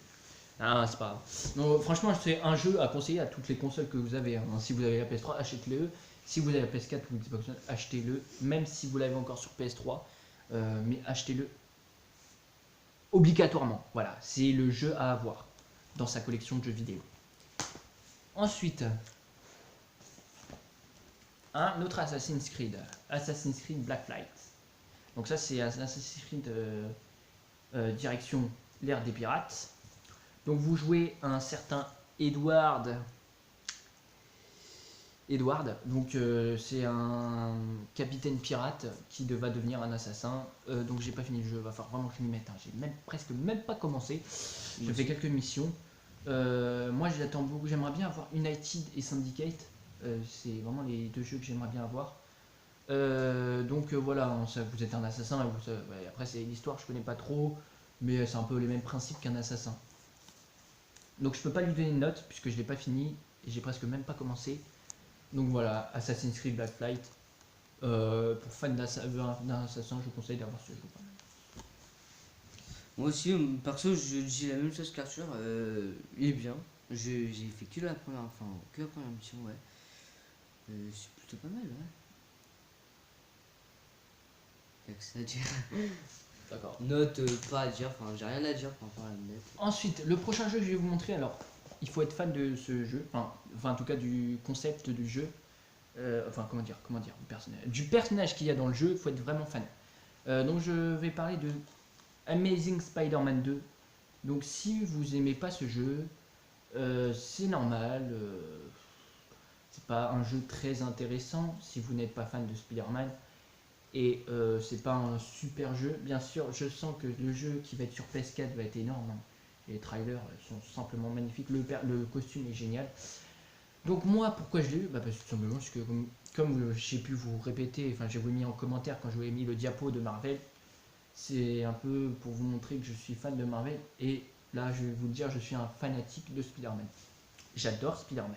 Ah, c'est pas grave. Donc, franchement, c'est un jeu à conseiller à toutes les consoles que vous avez. Hein. Si vous avez la PS3, achetez-le. Si vous avez la PS4 ou Xbox One, achetez-le. Même si vous l'avez encore sur PS3, mais achetez-le obligatoirement. Voilà, c'est le jeu à avoir dans sa collection de jeux vidéo. Ensuite, un autre Assassin's Creed Black Flight. Donc ça, c'est Assassin's Creed direction l'ère des pirates. Donc vous jouez un certain Edward. Donc c'est un capitaine pirate qui va devenir un assassin. Donc j'ai pas fini le jeu, va falloir vraiment que je m'y mette. Hein. J'ai même pas commencé. Je fais quelques missions. Moi j'attends beaucoup, j'aimerais bien avoir United et Syndicate. C'est vraiment les 2 jeux que j'aimerais bien avoir. Donc voilà, vous êtes un assassin. Ouais, après c'est l'histoire, je connais pas trop, mais c'est un peu les mêmes principes qu'un assassin. Donc je peux pas lui donner une note puisque je l'ai pas fini et j'ai presque même pas commencé. Donc voilà, Assassin's Creed Black Flight. Pour fans d'un assassin, je vous conseille d'avoir ce jeu. Moi aussi, perso, je dis la même chose qu'Arthur. Il est bien. J'ai fait que la première mission, ouais. C'est plutôt pas mal, ouais. Y'a que ça à dire. D'accord. Note, pas à dire, enfin, j'ai rien à dire par rapport à la note. Ensuite, le prochain jeu que je vais vous montrer, alors, il faut être fan de ce jeu, enfin en tout cas du concept du jeu. Du personnage qu'il y a dans le jeu, il faut être vraiment fan. Donc je vais parler de Amazing Spider-Man 2. Donc si vous aimez pas ce jeu, c'est normal. C'est pas un jeu très intéressant si vous n'êtes pas fan de Spider-Man. Et c'est pas un super jeu. Bien sûr, je sens que le jeu qui va être sur PS4 va être énorme. Hein. Les trailers sont simplement magnifiques. Le costume est génial. Donc moi, pourquoi je l'ai eu parce que tout simplement, parce que comme j'ai pu vous répéter, enfin j'ai vous mis en commentaire quand je vous ai mis le diapo de Marvel, c'est un peu pour vous montrer que je suis fan de Marvel. Et là, je vais vous dire, je suis un fanatique de Spider-Man. J'adore Spider-Man.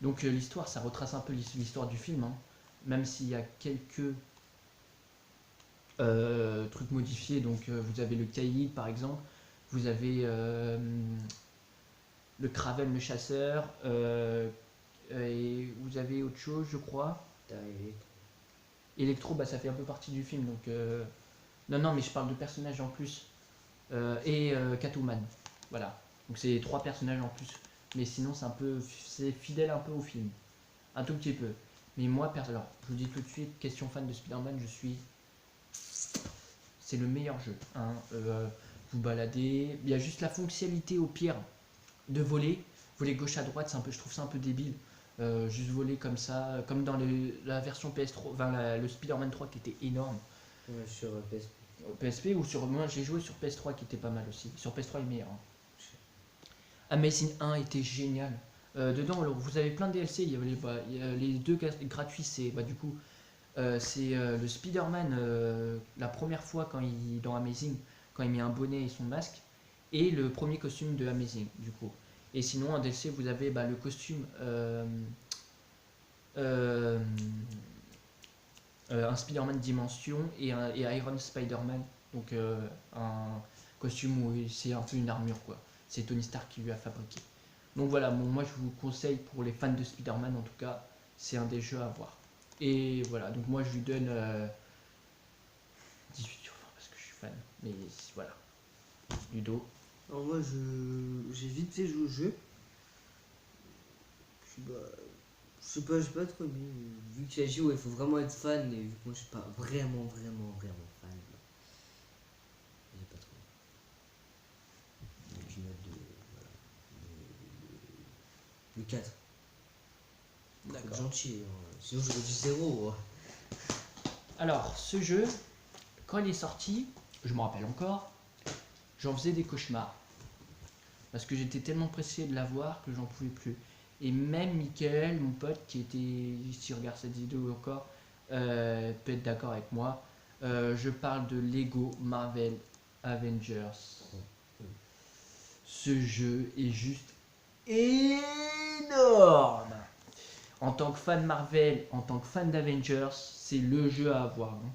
Donc l'histoire, ça retrace un peu l'histoire du film, hein, même s'il y a quelques trucs modifiés. Donc vous avez le Caïd par exemple, vous avez le Kraven le chasseur, et vous avez autre chose je crois. Electro, bah, ça fait un peu partie du film donc non mais je parle de personnages en plus, et Catwoman, voilà, donc c'est 3 personnages en plus, mais sinon c'est fidèle un peu au film, un tout petit peu, mais moi alors je vous dis tout de suite, question fan de Spider-Man, c'est le meilleur jeu, hein. Vous baladez, il y a juste la fonctionnalité au pire de voler gauche à droite, je trouve ça un peu débile, juste voler comme ça, comme dans la version PS3, enfin le Spider-Man 3 qui était énorme. Ouais, sur PSP. PSP ou sur moi j'ai joué sur PS3 qui était pas mal aussi. Sur PS3 il est meilleur. Hein. Amazing 1 était génial. Dedans alors, vous avez plein de DLC, il y a les 2 gratuits, c'est du coup c'est le Spider-Man la première fois dans Amazing, quand il met un bonnet et son masque, et le premier costume de Amazing du coup. Et sinon en DLC vous avez le costume un Spider-Man Dimension et Iron Spider-Man, donc un costume où c'est un peu une armure quoi. C'est Tony Stark qui lui a fabriqué. Donc voilà, moi je vous conseille pour les fans de Spider-Man en tout cas, c'est un des jeux à voir. Et voilà, donc moi je lui donne 18 sur 20 parce que je suis fan. Mais voilà, Ludo. Alors moi j'ai vite fait jouer au jeu. Puis J'ai pas trop aimé. Vu qu'il s'agit, ouais, il faut vraiment être fan, et vu que moi je suis pas vraiment fan, j'ai pas trop. Donc une note de. Voilà. Le 4. Faut être D'accord. gentil, hein. Sinon j'aurais du 0. Ouais. Alors, ce jeu, quand il est sorti, je me rappelle encore, j'en faisais des cauchemars. Parce que j'étais tellement pressé de l'avoir que j'en pouvais plus. Et même Michael, mon pote, qui était, s'il regarde cette vidéo encore, peut être d'accord avec moi. Je parle de Lego Marvel Avengers. Ce jeu est juste énorme. En tant que fan Marvel, en tant que fan d'Avengers, c'est le jeu à avoir, hein.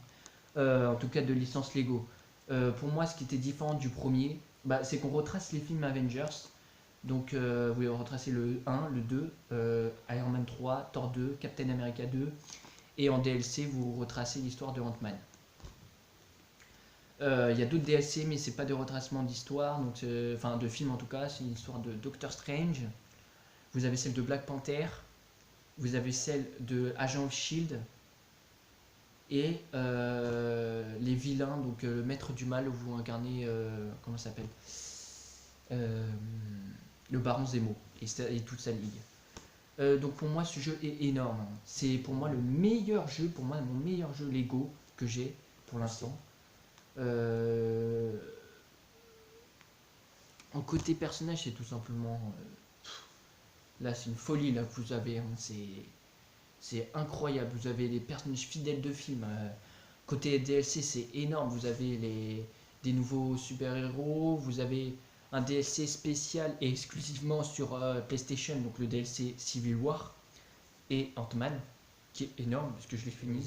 En tout cas de licence Lego. Pour moi, ce qui était différent du premier, bah, c'est qu'on retrace les films Avengers. Donc, vous retracez le 1, le 2, Iron Man 3, Thor 2, Captain America 2. Et en DLC, vous retracez l'histoire de Ant-Man. Il y a d'autres DLC, mais c'est pas de retracement d'histoire, donc enfin de film en tout cas. C'est une histoire de Doctor Strange. Vous avez celle de Black Panther. Vous avez celle de Agent of Shield. Et les vilains, donc le maître du mal où vous incarnez, comment ça s'appelle, Euh, le baron Zemo et toute sa ligue. Donc pour moi ce jeu est énorme. C'est pour moi le meilleur jeu, pour moi mon meilleur jeu Lego que j'ai pour l'instant. En côté personnage c'est tout simplement, là c'est une folie là que vous avez, hein. C'est incroyable. Vous avez des personnages fidèles de films. Côté DLC, c'est énorme. Vous avez des nouveaux super-héros. Vous avez un DLC spécial et exclusivement sur PlayStation, donc le DLC Civil War et Ant-Man, qui est énorme parce que je l'ai fini.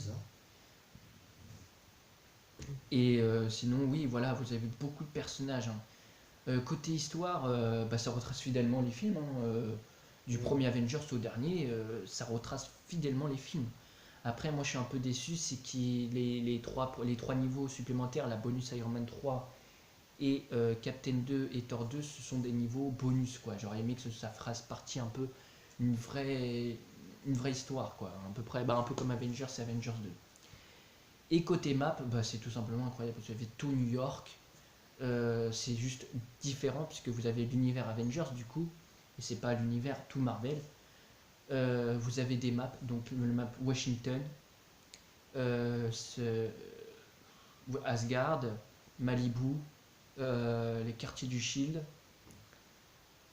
Et sinon, oui, voilà, vous avez beaucoup de personnages, hein. Côté histoire, bah, ça retrace fidèlement les films, hein. Du premier Avengers au dernier, ça retrace fidèlement les films. Après, moi je suis un peu déçu, c'est que les trois niveaux supplémentaires, la bonus Iron Man 3 et Captain 2 et Thor 2, ce sont des niveaux bonus, quoi. J'aurais aimé que ça fasse partie un peu une vraie, une vraie histoire, quoi. À peu près, bah, un peu comme Avengers et Avengers 2. Et côté map, bah, c'est tout simplement incroyable. Vous avez tout New York. C'est juste différent puisque vous avez l'univers Avengers du coup, et c'est pas l'univers tout Marvel. Vous avez des maps, donc le map Washington, Asgard, Malibu, les quartiers du Shield.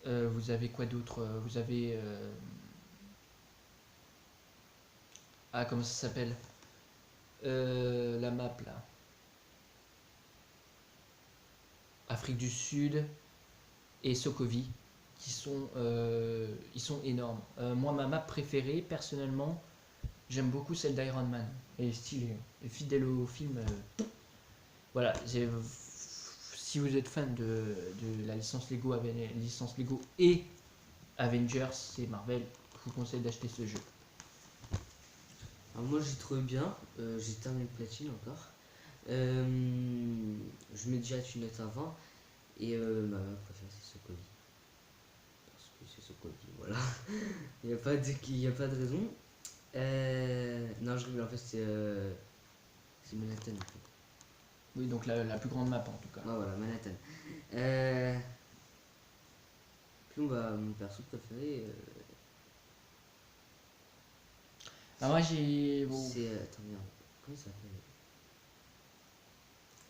Vous avez quoi d'autre? Vous avez ah, comment ça s'appelle? La map là. Afrique du Sud et Sokovie, ils sont énormes. Moi, ma map préférée, personnellement, j'aime beaucoup celle d'Iron Man. Elle est stylée, elle est fidèle au film. Voilà, si vous êtes fan de la licence Lego et Avengers et Marvel, je vous conseille d'acheter ce jeu. Alors moi j'ai trouvé bien, j'ai terminé le platine encore. Je mets déjà une note à 20 et ma map préférée c'est Sokovie. Parce que c'est Sokovie, voilà. Il n'y a, a pas de raison. Non, je rigole, en fait c'est Manhattan en fait. Oui, donc la plus grande map en tout cas. Ah voilà, Manhattan. Puis mon perso préféré, Ah, moi j'ai. Bon, c'est. Attends, merde, comment il s'appelle?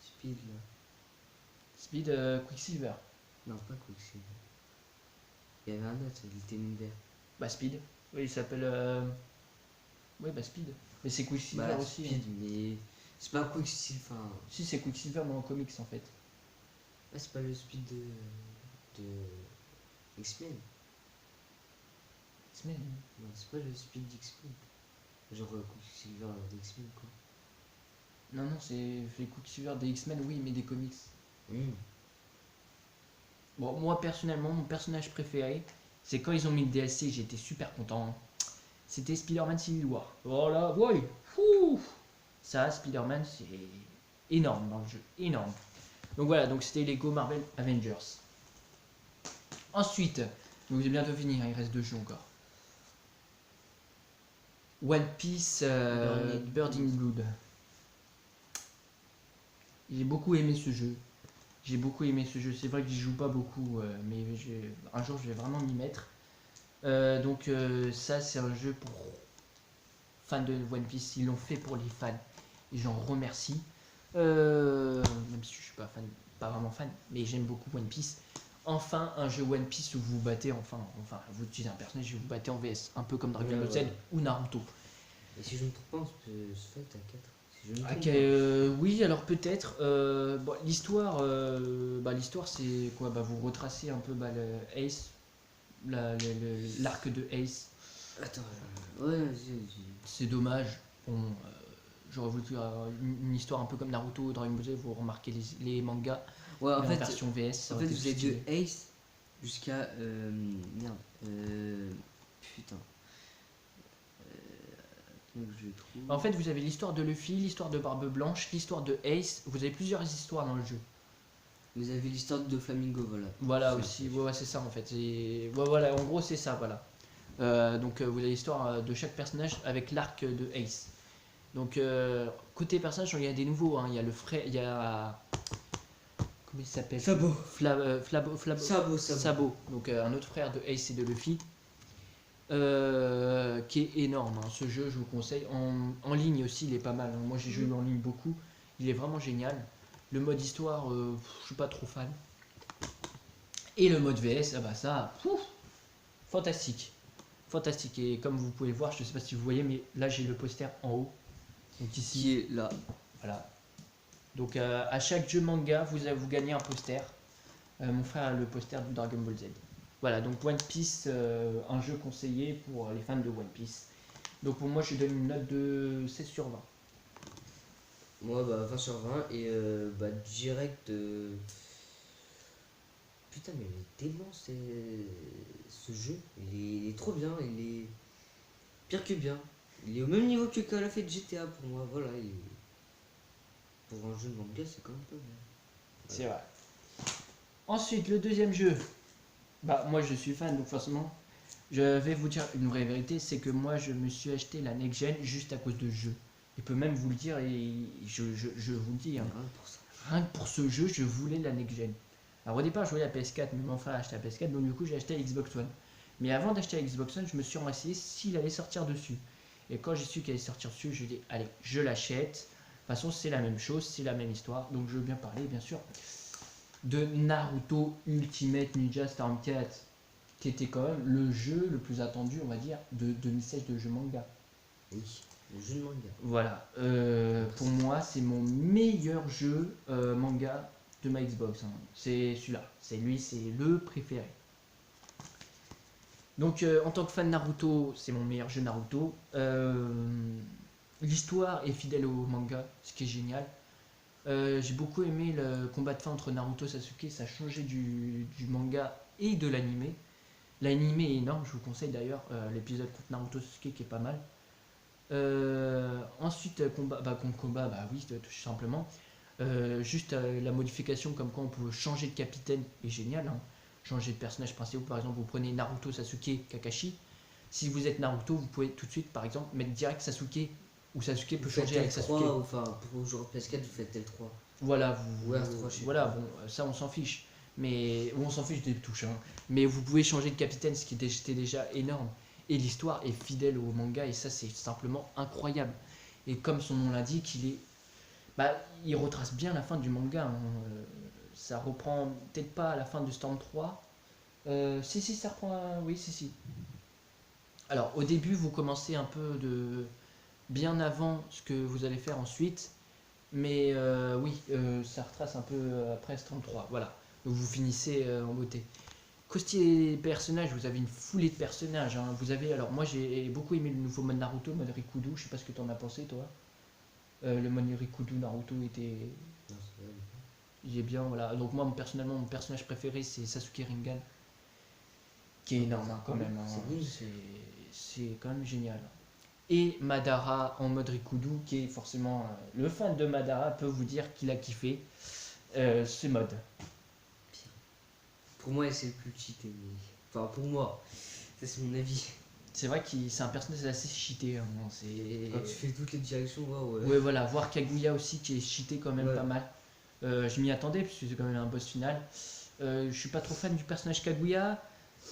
Speed là. Speed Quicksilver. Non, pas Quicksilver. Il y avait un autre, il était vert. Bah, Speed. Oui, il s'appelle. Oui, bah, Speed. Mais c'est Quicksilver Bah, aussi, Speed, hein. mais c'est pas Quicksilver. Enfin, Si, c'est Quicksilver, mais en comics en fait. ah, c'est pas le Speed de X-Men. X-Men. Non, c'est pas le Speed d'X-Men. Genre Quicksilver d'X-Men quoi. Non, non, c'est les Quicksilver des X-Men, oui, mais des comics. Bon, moi personnellement, mon personnage préféré, c'est quand ils ont mis le DLC, j'étais super content. C'était Spider-Man Civil War. Voilà, ouais, fou. Ça, Spider-Man, c'est énorme dans le jeu, énorme. Donc voilà, donc c'était Lego Marvel Avengers. Ensuite, donc j'ai bientôt fini, hein, il reste 2 jeux encore. One Piece Burning Blood. J'ai beaucoup aimé ce jeu. J'ai beaucoup aimé ce jeu. C'est vrai que j'y joue pas beaucoup, mais un jour je vais vraiment m'y mettre. Donc ça c'est un jeu pour fans de One Piece. Ils l'ont fait pour les fans. Et j'en remercie. Même si je suis pas fan, pas vraiment fan, mais j'aime beaucoup One Piece. Enfin un jeu One Piece où vous vous battez, enfin vous utilisez un personnage et vous battez en VS, un peu comme Dragon Ball Z ou Naruto. Et si je ne me trompe pas, on se fait à 4. Si je ne me trompe Oui, alors peut-être. Bon, l'histoire, l'histoire c'est quoi? Vous retracez un peu le Ace, l'arc de Ace. Attends, ouais, vas-y. C'est dommage. Bon, j'aurais voulu faire une histoire un peu comme Naruto, Dragon Ball Z. Vous remarquez les mangas, Ouais, en mais fait, en version VS. Ça en aurait fait été vous êtes stylé. de Ace jusqu'à. Merde. Putain. Donc je trouve. En fait, vous avez l'histoire de Luffy, l'histoire de Barbe Blanche, l'histoire de Ace. Vous avez plusieurs histoires dans le jeu. Vous avez l'histoire de Flamingo, voilà. Voilà Ça, aussi, ouais, c'est ça en fait. Voilà, en gros, c'est ça, voilà. Donc, vous avez l'histoire de chaque personnage avec l'arc de Ace. Donc, côté personnage, il y a des nouveaux. Il y a le frère, il y a. Comment il s'appelle? Sabo. Sabo. Donc, un autre frère de Ace et de Luffy. Qui est énorme. Ce jeu, je vous conseille. En ligne aussi, il est pas mal. Moi, j'ai joué en ligne beaucoup. Il est vraiment génial. Le mode histoire, je suis pas trop fan. Et le mode VS, ça, fantastique. Fantastique. Et comme vous pouvez le voir, je sais pas si vous voyez, mais là j'ai le poster en haut. Donc ici. Qui est là. Voilà. Donc à chaque jeu manga, vous gagnez un poster. Mon frère a le poster du Dragon Ball Z. Voilà, donc One Piece, un jeu conseillé pour les fans de One Piece. Donc pour moi, je donne une note de 16 sur 20. Moi, 20 sur 20 et direct. Putain, mais il est tellement ce jeu. Il est trop bien, il est pire que bien. Il est au même niveau que Call of Duty GTA pour moi. Voilà, pour un jeu de manga, c'est quand même pas bien. C'est vrai. Ensuite, le deuxième jeu. Moi je suis fan, donc forcément, je vais vous dire une vraie vérité, c'est que moi je me suis acheté la next gen juste à cause de ce jeu. Je peux même vous le dire et je vous le dis. Rien que pour ça. Rien que pour ce jeu, je voulais la next gen. Alors au départ, je voulais la PS4, mais mon frère a acheté la PS4, donc du coup j'ai acheté la Xbox One. Mais avant d'acheter la Xbox One, je me suis renseigné s'il allait sortir dessus. Et quand j'ai su qu'il allait sortir dessus, je dis allez, je l'achète. De toute façon, c'est la même chose, c'est la même histoire. Donc je veux bien parler, bien sûr, de Naruto Ultimate Ninja Storm 4, qui était quand même le jeu le plus attendu, on va dire, de 2016 de jeu manga. Oui, le jeu de manga. Voilà, pour moi, c'est mon meilleur jeu manga de ma Xbox. C'est celui-là, c'est lui, c'est le préféré. Donc, en tant que fan de Naruto, c'est mon meilleur jeu Naruto. L'histoire est fidèle au manga, ce qui est génial. J'ai beaucoup aimé le combat de fin entre Naruto et Sasuke, ça a changé du manga et de l'anime. L'anime est énorme, je vous conseille d'ailleurs l'épisode contre Naruto Sasuke qui est pas mal. Ensuite, contre combat, oui, tout simplement. Juste la modification, comme quoi on peut changer de capitaine, est génial. Changer de personnage principal, par exemple, vous prenez Naruto, Sasuke, Kakashi. Si vous êtes Naruto, vous pouvez tout de suite, par exemple, mettre direct Sasuke, ou Sasuke peut changer avec Sasuke. Enfin, pour jouer PS4, vous faites L3. Voilà, R3, bon, ça on s'en fiche. Mais on s'en fiche des touches. Mais vous pouvez changer de capitaine, ce qui était déjà énorme. Et l'histoire est fidèle au manga, et ça c'est simplement incroyable. Et comme son nom l'indique, il retrace bien la fin du manga. Ça reprend peut-être pas à la fin du Storm 3. Si, ça reprend. Oui, si. Alors, au début, vous commencez un peu de bien avant ce que vous allez faire ensuite. Mais ça retrace un peu après Storm 3. Voilà. Donc, vous finissez en beauté. Côté personnages, vous avez une foulée de personnages. Vous avez, alors, moi j'ai beaucoup aimé le nouveau mode Naruto, le mode Rikudo. Je sais pas ce que tu en as pensé, toi. Le mode Rikudo Naruto était. Non, c'est vrai. Il est bien, voilà. Donc moi personnellement, mon personnage préféré c'est Sasuke Rinnegan, qui est énorme quand même. C'est quand même génial. Et Madara en mode Rikudo, qui est forcément le fan de Madara peut vous dire qu'il a kiffé ce mode. Pour moi, c'est le plus cheaté. Enfin, pour moi, ça c'est mon avis. C'est vrai que c'est un personnage assez cheaté. Hein. Quand tu fais toutes les directions, waouh. Ouais, voilà, voir Kaguya aussi qui est cheaté quand même Ouais. pas mal. Je m'y attendais parce que c'est quand même un boss final. Je suis pas trop fan du personnage Kaguya,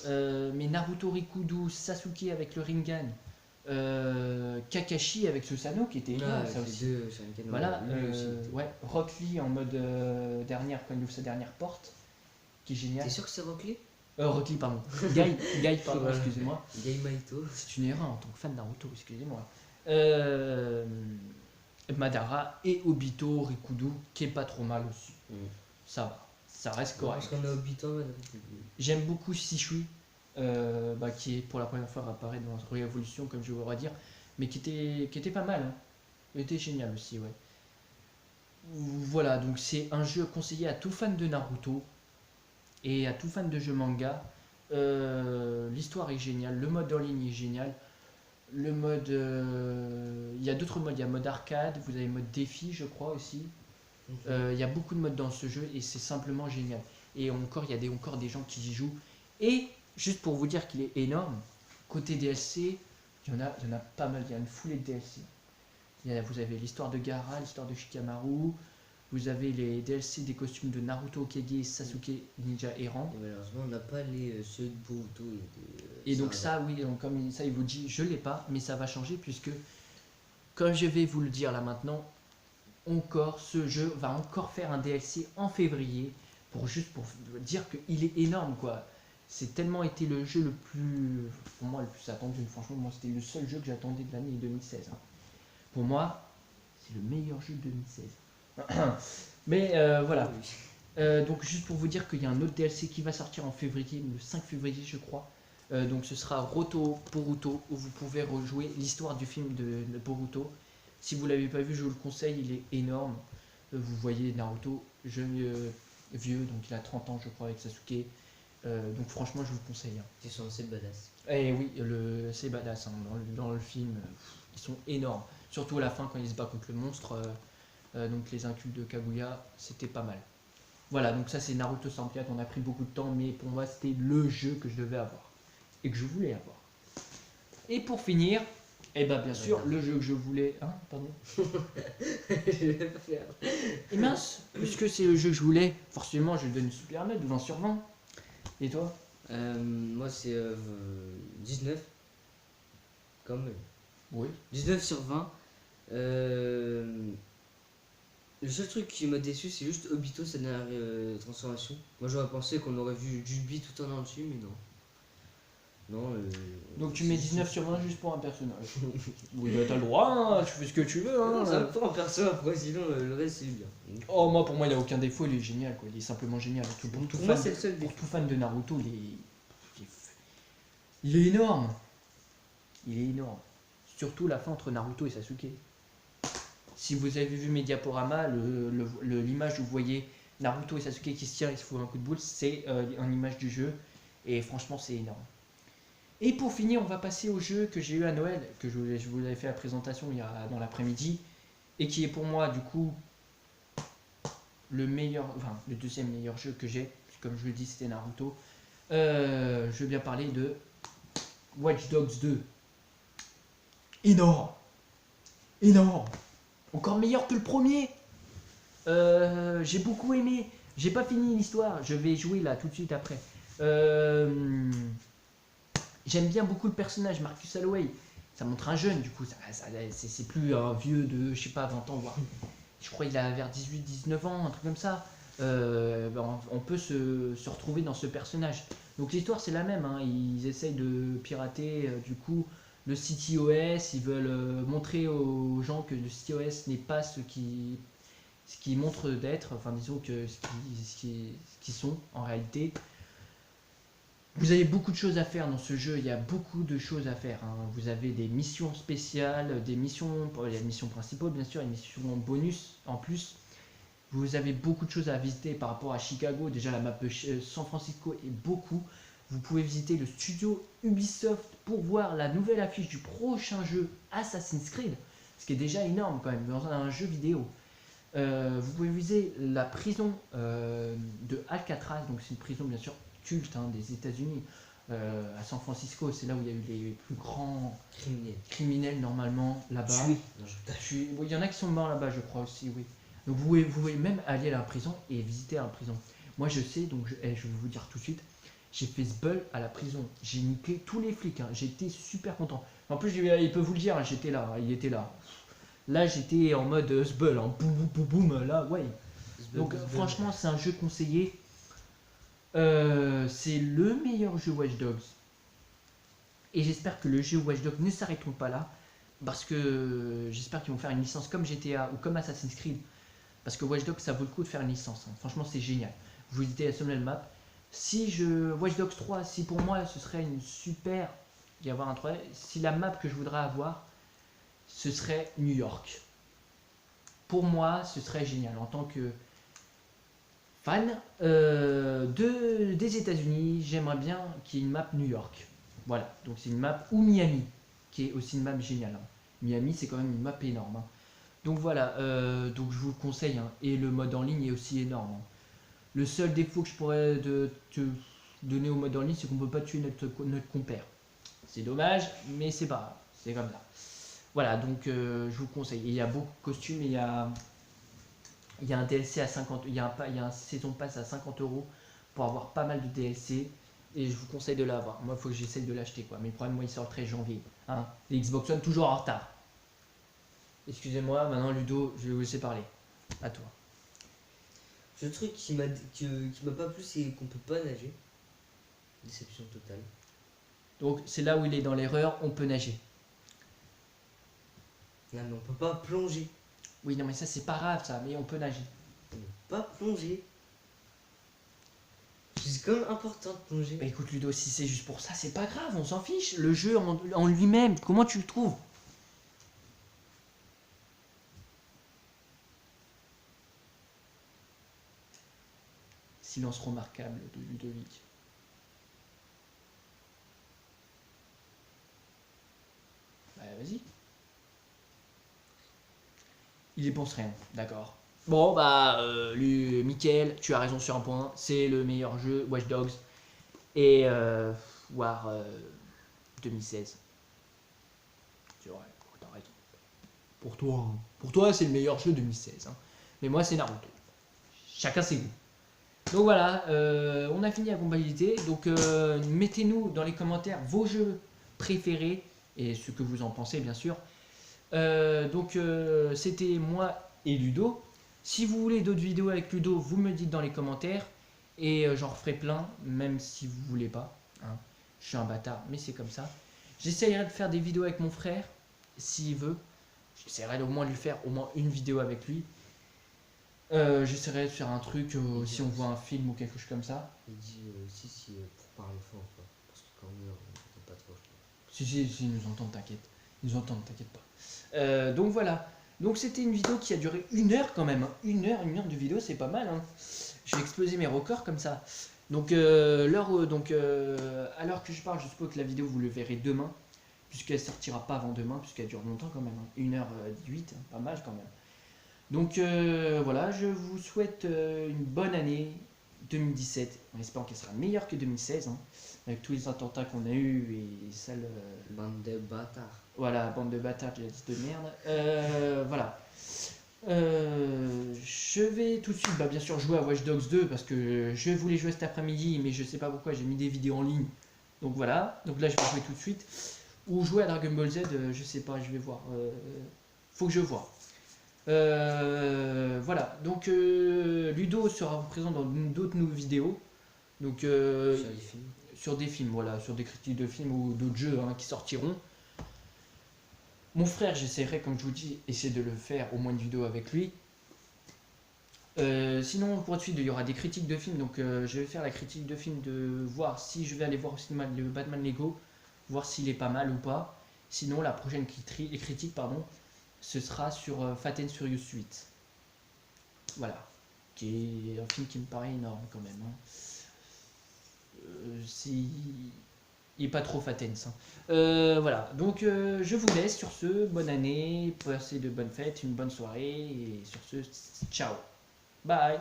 mais Naruto, Rikudo, Sasuke avec le Rinnegan, Kakashi avec Susanoo qui était énorme ça les aussi. deux Sharingan, Voilà, lui aussi. ouais, Rock Lee en mode dernière quand il ouvre sa dernière porte, qui est génial. T'es sûr que c'est Rock Lee? Rock Lee, pardon. Guy, pardon, Voilà. excusez-moi. Gai Maito. C'est une erreur en tant que fan de Naruto, excusez-moi. Madara et Obito, Rikudo, qui est pas trop mal aussi. Ça va, ça reste correct. Parce qu'on a Obito, madame. J'aime beaucoup Shishui, qui est pour la première fois apparaît dans Révolution, comme je vous redire, mais qui était pas mal. Hein. Il était génial aussi, ouais. Voilà, donc c'est un jeu conseillé à tout fan de Naruto et à tout fan de jeux manga. L'histoire est géniale, le mode en ligne est génial. Le mode. Il y a d'autres modes, il y a mode arcade, vous avez mode défi, je crois aussi. Il y a beaucoup de modes dans ce jeu et c'est simplement génial. Et encore, il y a encore des gens qui y jouent. Et juste pour vous dire qu'il est énorme, côté DLC, il y en a pas mal, il y a une foulée de DLC. Vous avez l'histoire de Gaara, l'histoire de Shikamaru, vous avez les DLC des costumes de Naruto, Kage, Sasuke, Ninja Errant. Et malheureusement, on n'a pas ceux de Boruto. Et donc ça, oui, donc comme ça, il vous dit, je l'ai pas, mais ça va changer puisque, comme je vais vous le dire là maintenant, ce jeu va encore faire un DLC en février pour dire qu'il est énorme quoi. C'est tellement été le jeu le plus, pour moi le plus attendu. Franchement, moi c'était le seul jeu que j'attendais de l'année 2016. Hein. Pour moi, c'est le meilleur jeu de 2016. Mais voilà. Donc juste pour vous dire qu'il y a un autre DLC qui va sortir en février, le 5 février je crois. Donc ce sera Roto Boruto où vous pouvez rejouer l'histoire du film de Boruto. Si vous l'avez pas vu, je vous le conseille, il est énorme. Vous voyez Naruto, jeune, vieux, donc il a 30 ans je crois avec Sasuke. Donc franchement je vous le conseille. Hein. Ils sont assez badass. Et oui, c'est badass. Hein. Dans le film, ils sont énormes. Surtout à la fin quand il se bat contre le monstre. Donc les incultes de Kaguya, c'était pas mal. Voilà, donc ça c'est Naruto 64, on a pris beaucoup de temps, mais pour moi c'était le jeu que je devais avoir. Et que je voulais avoir. Et pour finir, bien sûr, le jeu que je voulais... Hein, pardon. Je vais pas faire. Et mince, puisque c'est le jeu que je voulais, forcément je lui donne une super note, 20 sur 20. Et toi? Moi c'est 19. Quand même. Oui. 19 sur 20. Le seul truc qui m'a déçu, c'est juste Obito, sa dernière transformation. Moi j'aurais pensé qu'on aurait vu Jubi tout en dessus, mais non. Non. Donc tu mets 19 sur 20 juste pour un personnage. Oui, bah, t'as le droit, hein, tu fais ce que tu veux. Hein. Non, ça me prend un perso après, sinon le reste c'est bien. Oh, moi pour moi il a aucun défaut, il est génial, quoi. Il est simplement génial. Pour moi c'est le seul Pour défaut. tout fan de Naruto, il est énorme. Il est énorme. Surtout la fin entre Naruto et Sasuke. Si vous avez vu mes diaporamas, l'image où vous voyez Naruto et Sasuke qui se tirent et se font un coup de boule, c'est une image du jeu. Et franchement, c'est énorme. Et pour finir, on va passer au jeu que j'ai eu à Noël, que je vous avais fait la présentation dans l'après-midi, et qui est pour moi, du coup, le deuxième meilleur jeu que j'ai. Comme je le dis, c'était Naruto. Je vais bien parler de Watch Dogs 2. Énorme. Énorme. Encore meilleur que le premier. J'ai beaucoup aimé. J'ai pas fini l'histoire. Je vais jouer là tout de suite après. J'aime bien beaucoup le personnage Marcus Holloway. Ça montre un jeune du coup. C'est plus un vieux de je sais pas 20 ans voire. Je crois qu'il a vers 18-19 ans, un truc comme ça. On peut se retrouver dans ce personnage. Donc l'histoire c'est la même. Hein. Ils essayent de pirater du coup le CityOS, ils veulent montrer aux gens que le CityOS n'est pas ce qui montre d'être, enfin disons que ce qui sont en réalité. Vous avez beaucoup de choses à faire dans ce jeu, il y a beaucoup de choses à faire. Hein. Vous avez des missions spéciales, des missions, les missions principales bien sûr, les missions bonus en plus. Vous avez beaucoup de choses à visiter par rapport à Chicago, déjà la map de San Francisco est beaucoup. Vous pouvez visiter le studio Ubisoft pour voir la nouvelle affiche du prochain jeu Assassin's Creed, ce qui est déjà énorme quand même dans un jeu vidéo. Vous pouvez visiter la prison de Alcatraz, donc c'est une prison bien sûr culte hein, des États-Unis. à San Francisco, c'est là où il y a eu les plus grands Criminel. criminels normalement là-bas. Tué. Non, je Il y en a qui sont morts là-bas, je crois aussi, oui. Donc vous pouvez même aller à la prison et visiter la prison. Moi je sais, donc je vais vous dire tout de suite, j'ai fait ce bull à la prison. J'ai niqué tous les flics, hein. J'étais super content. En plus, il peut vous le dire, hein, j'étais là, il était là. Là j'étais en mode sbull, hein. Boum boum boum boum, là, ouais. Donc franchement, c'est un jeu conseillé. C'est le meilleur jeu Watch Dogs. Et j'espère que le jeu Watch Dogs ne s'arrêteront pas là. Parce que j'espère qu'ils vont faire une licence comme GTA ou comme Assassin's Creed. Parce que Watch Dogs, ça vaut le coup de faire une licence, hein. Franchement, c'est génial. Vous visitez la Somnel Map. Si je. Watch Dogs 3, si pour moi ce serait une super. Y avoir un 3. Si la map que je voudrais avoir, ce serait New York. Pour moi, ce serait génial. En tant que fan des États-Unis, j'aimerais bien qu'il y ait une map New York. Voilà, donc c'est une map, ou Miami, qui est aussi une map géniale, hein. Miami, c'est quand même une map énorme, hein. Donc voilà, donc je vous le conseille, hein. Et le mode en ligne est aussi énorme, hein. Le seul défaut que je pourrais te donner au mode en ligne, c'est qu'on ne peut pas tuer notre compère. C'est dommage, mais c'est pas grave, c'est comme ça. Voilà, donc je vous conseille. Et il y a beaucoup de costumes, et il y a un DLC à 50, il y a un saison pass à 50 € pour avoir pas mal de DLC. Et je vous conseille de l'avoir. Moi, il faut que j'essaye de l'acheter, quoi. Mais le problème, moi, il sort le 13 janvier. Hein. Les Xbox One, toujours en retard. Excusez-moi, maintenant, Ludo, je vais vous laisser parler. À toi. Le truc qui m'a pas plu, c'est qu'on peut pas nager. Déception totale. Donc, c'est là où il est dans l'erreur, on peut nager. Non, mais on peut pas plonger. Oui, non, mais ça, c'est pas grave, ça. Mais on peut nager. On peut pas plonger. C'est quand même important de plonger. Bah écoute, Ludo, si c'est juste pour ça, c'est pas grave, on s'en fiche. Le jeu en lui-même, comment tu le trouves? Silence remarquable de Ludovic. Bah vas-y. Il y pense rien, d'accord. Bon bah, Mickaël, tu as raison sur un point. C'est le meilleur jeu Watch Dogs. Et War 2016. C'est vrai, t'as raison. Pour toi, c'est le meilleur jeu 2016. Hein. Mais moi, c'est Naruto. Chacun ses goûts. Donc voilà, on a fini la compatibilité. Donc mettez-nous dans les commentaires vos jeux préférés et ce que vous en pensez, bien sûr. Donc c'était moi et Ludo. Si vous voulez d'autres vidéos avec Ludo, vous me dites dans les commentaires. Et j'en referai plein, même si vous voulez pas. Hein. Je suis un bâtard, mais c'est comme ça. J'essaierai de faire des vidéos avec mon frère, s'il veut. J'essaierai au moins de lui faire au moins une vidéo avec lui. J'essaierai de faire un truc si on voit un film ou quelque chose comme ça. Il dit si pour parler fort, quoi. Parce que quand on n'entend pas trop. Si, ils nous entendent, t'inquiète. Ils nous entendent, t'inquiète pas. Donc voilà. Donc c'était une vidéo qui a duré 1 heure quand même. Hein. 1 heure de vidéo, c'est pas mal. Hein. Je vais exploser mes records comme ça. Donc, à l'heure que je parle, je suppose que la vidéo vous le verrez demain. Puisqu'elle sortira pas avant demain, puisqu'elle dure longtemps quand même. Hein. 1h18, hein, pas mal quand même. Donc voilà, je vous souhaite une bonne année 2017. En espérant qu'elle sera meilleure que 2016. Hein, avec tous les attentats qu'on a eu et celles. Bande de bâtards. Voilà, bande de bâtards, j'ai dit de merde. Voilà. Je vais tout de suite, bien sûr, jouer à Watch Dogs 2 parce que je voulais jouer cet après-midi, mais je sais pas pourquoi j'ai mis des vidéos en ligne. Donc voilà. Donc là, je vais jouer tout de suite. Ou jouer à Dragon Ball Z, je sais pas, je vais voir. Faut que je vois. Voilà. Donc Ludo sera présent dans d'autres nouvelles vidéos. Donc Sur les films. sur des films, voilà, sur des critiques de films ou d'autres jeux hein, qui sortiront. Mon frère, j'essaierai, comme je vous dis, essayer de le faire au moins une vidéo avec lui. Sinon, pour la suite, il y aura des critiques de films. Donc, je vais faire la critique de film de voir si je vais aller voir au cinéma le Batman Lego, voir s'il est pas mal ou pas. Sinon, la prochaine critique, ce sera sur Fast and Furious 8. Voilà. Qui est un film qui me paraît énorme quand même. Hein. Il n'est pas trop fatens. Hein. Voilà, donc je vous laisse sur ce. Bonne année, passez de bonnes fêtes, une bonne soirée. Et sur ce, ciao. Bye.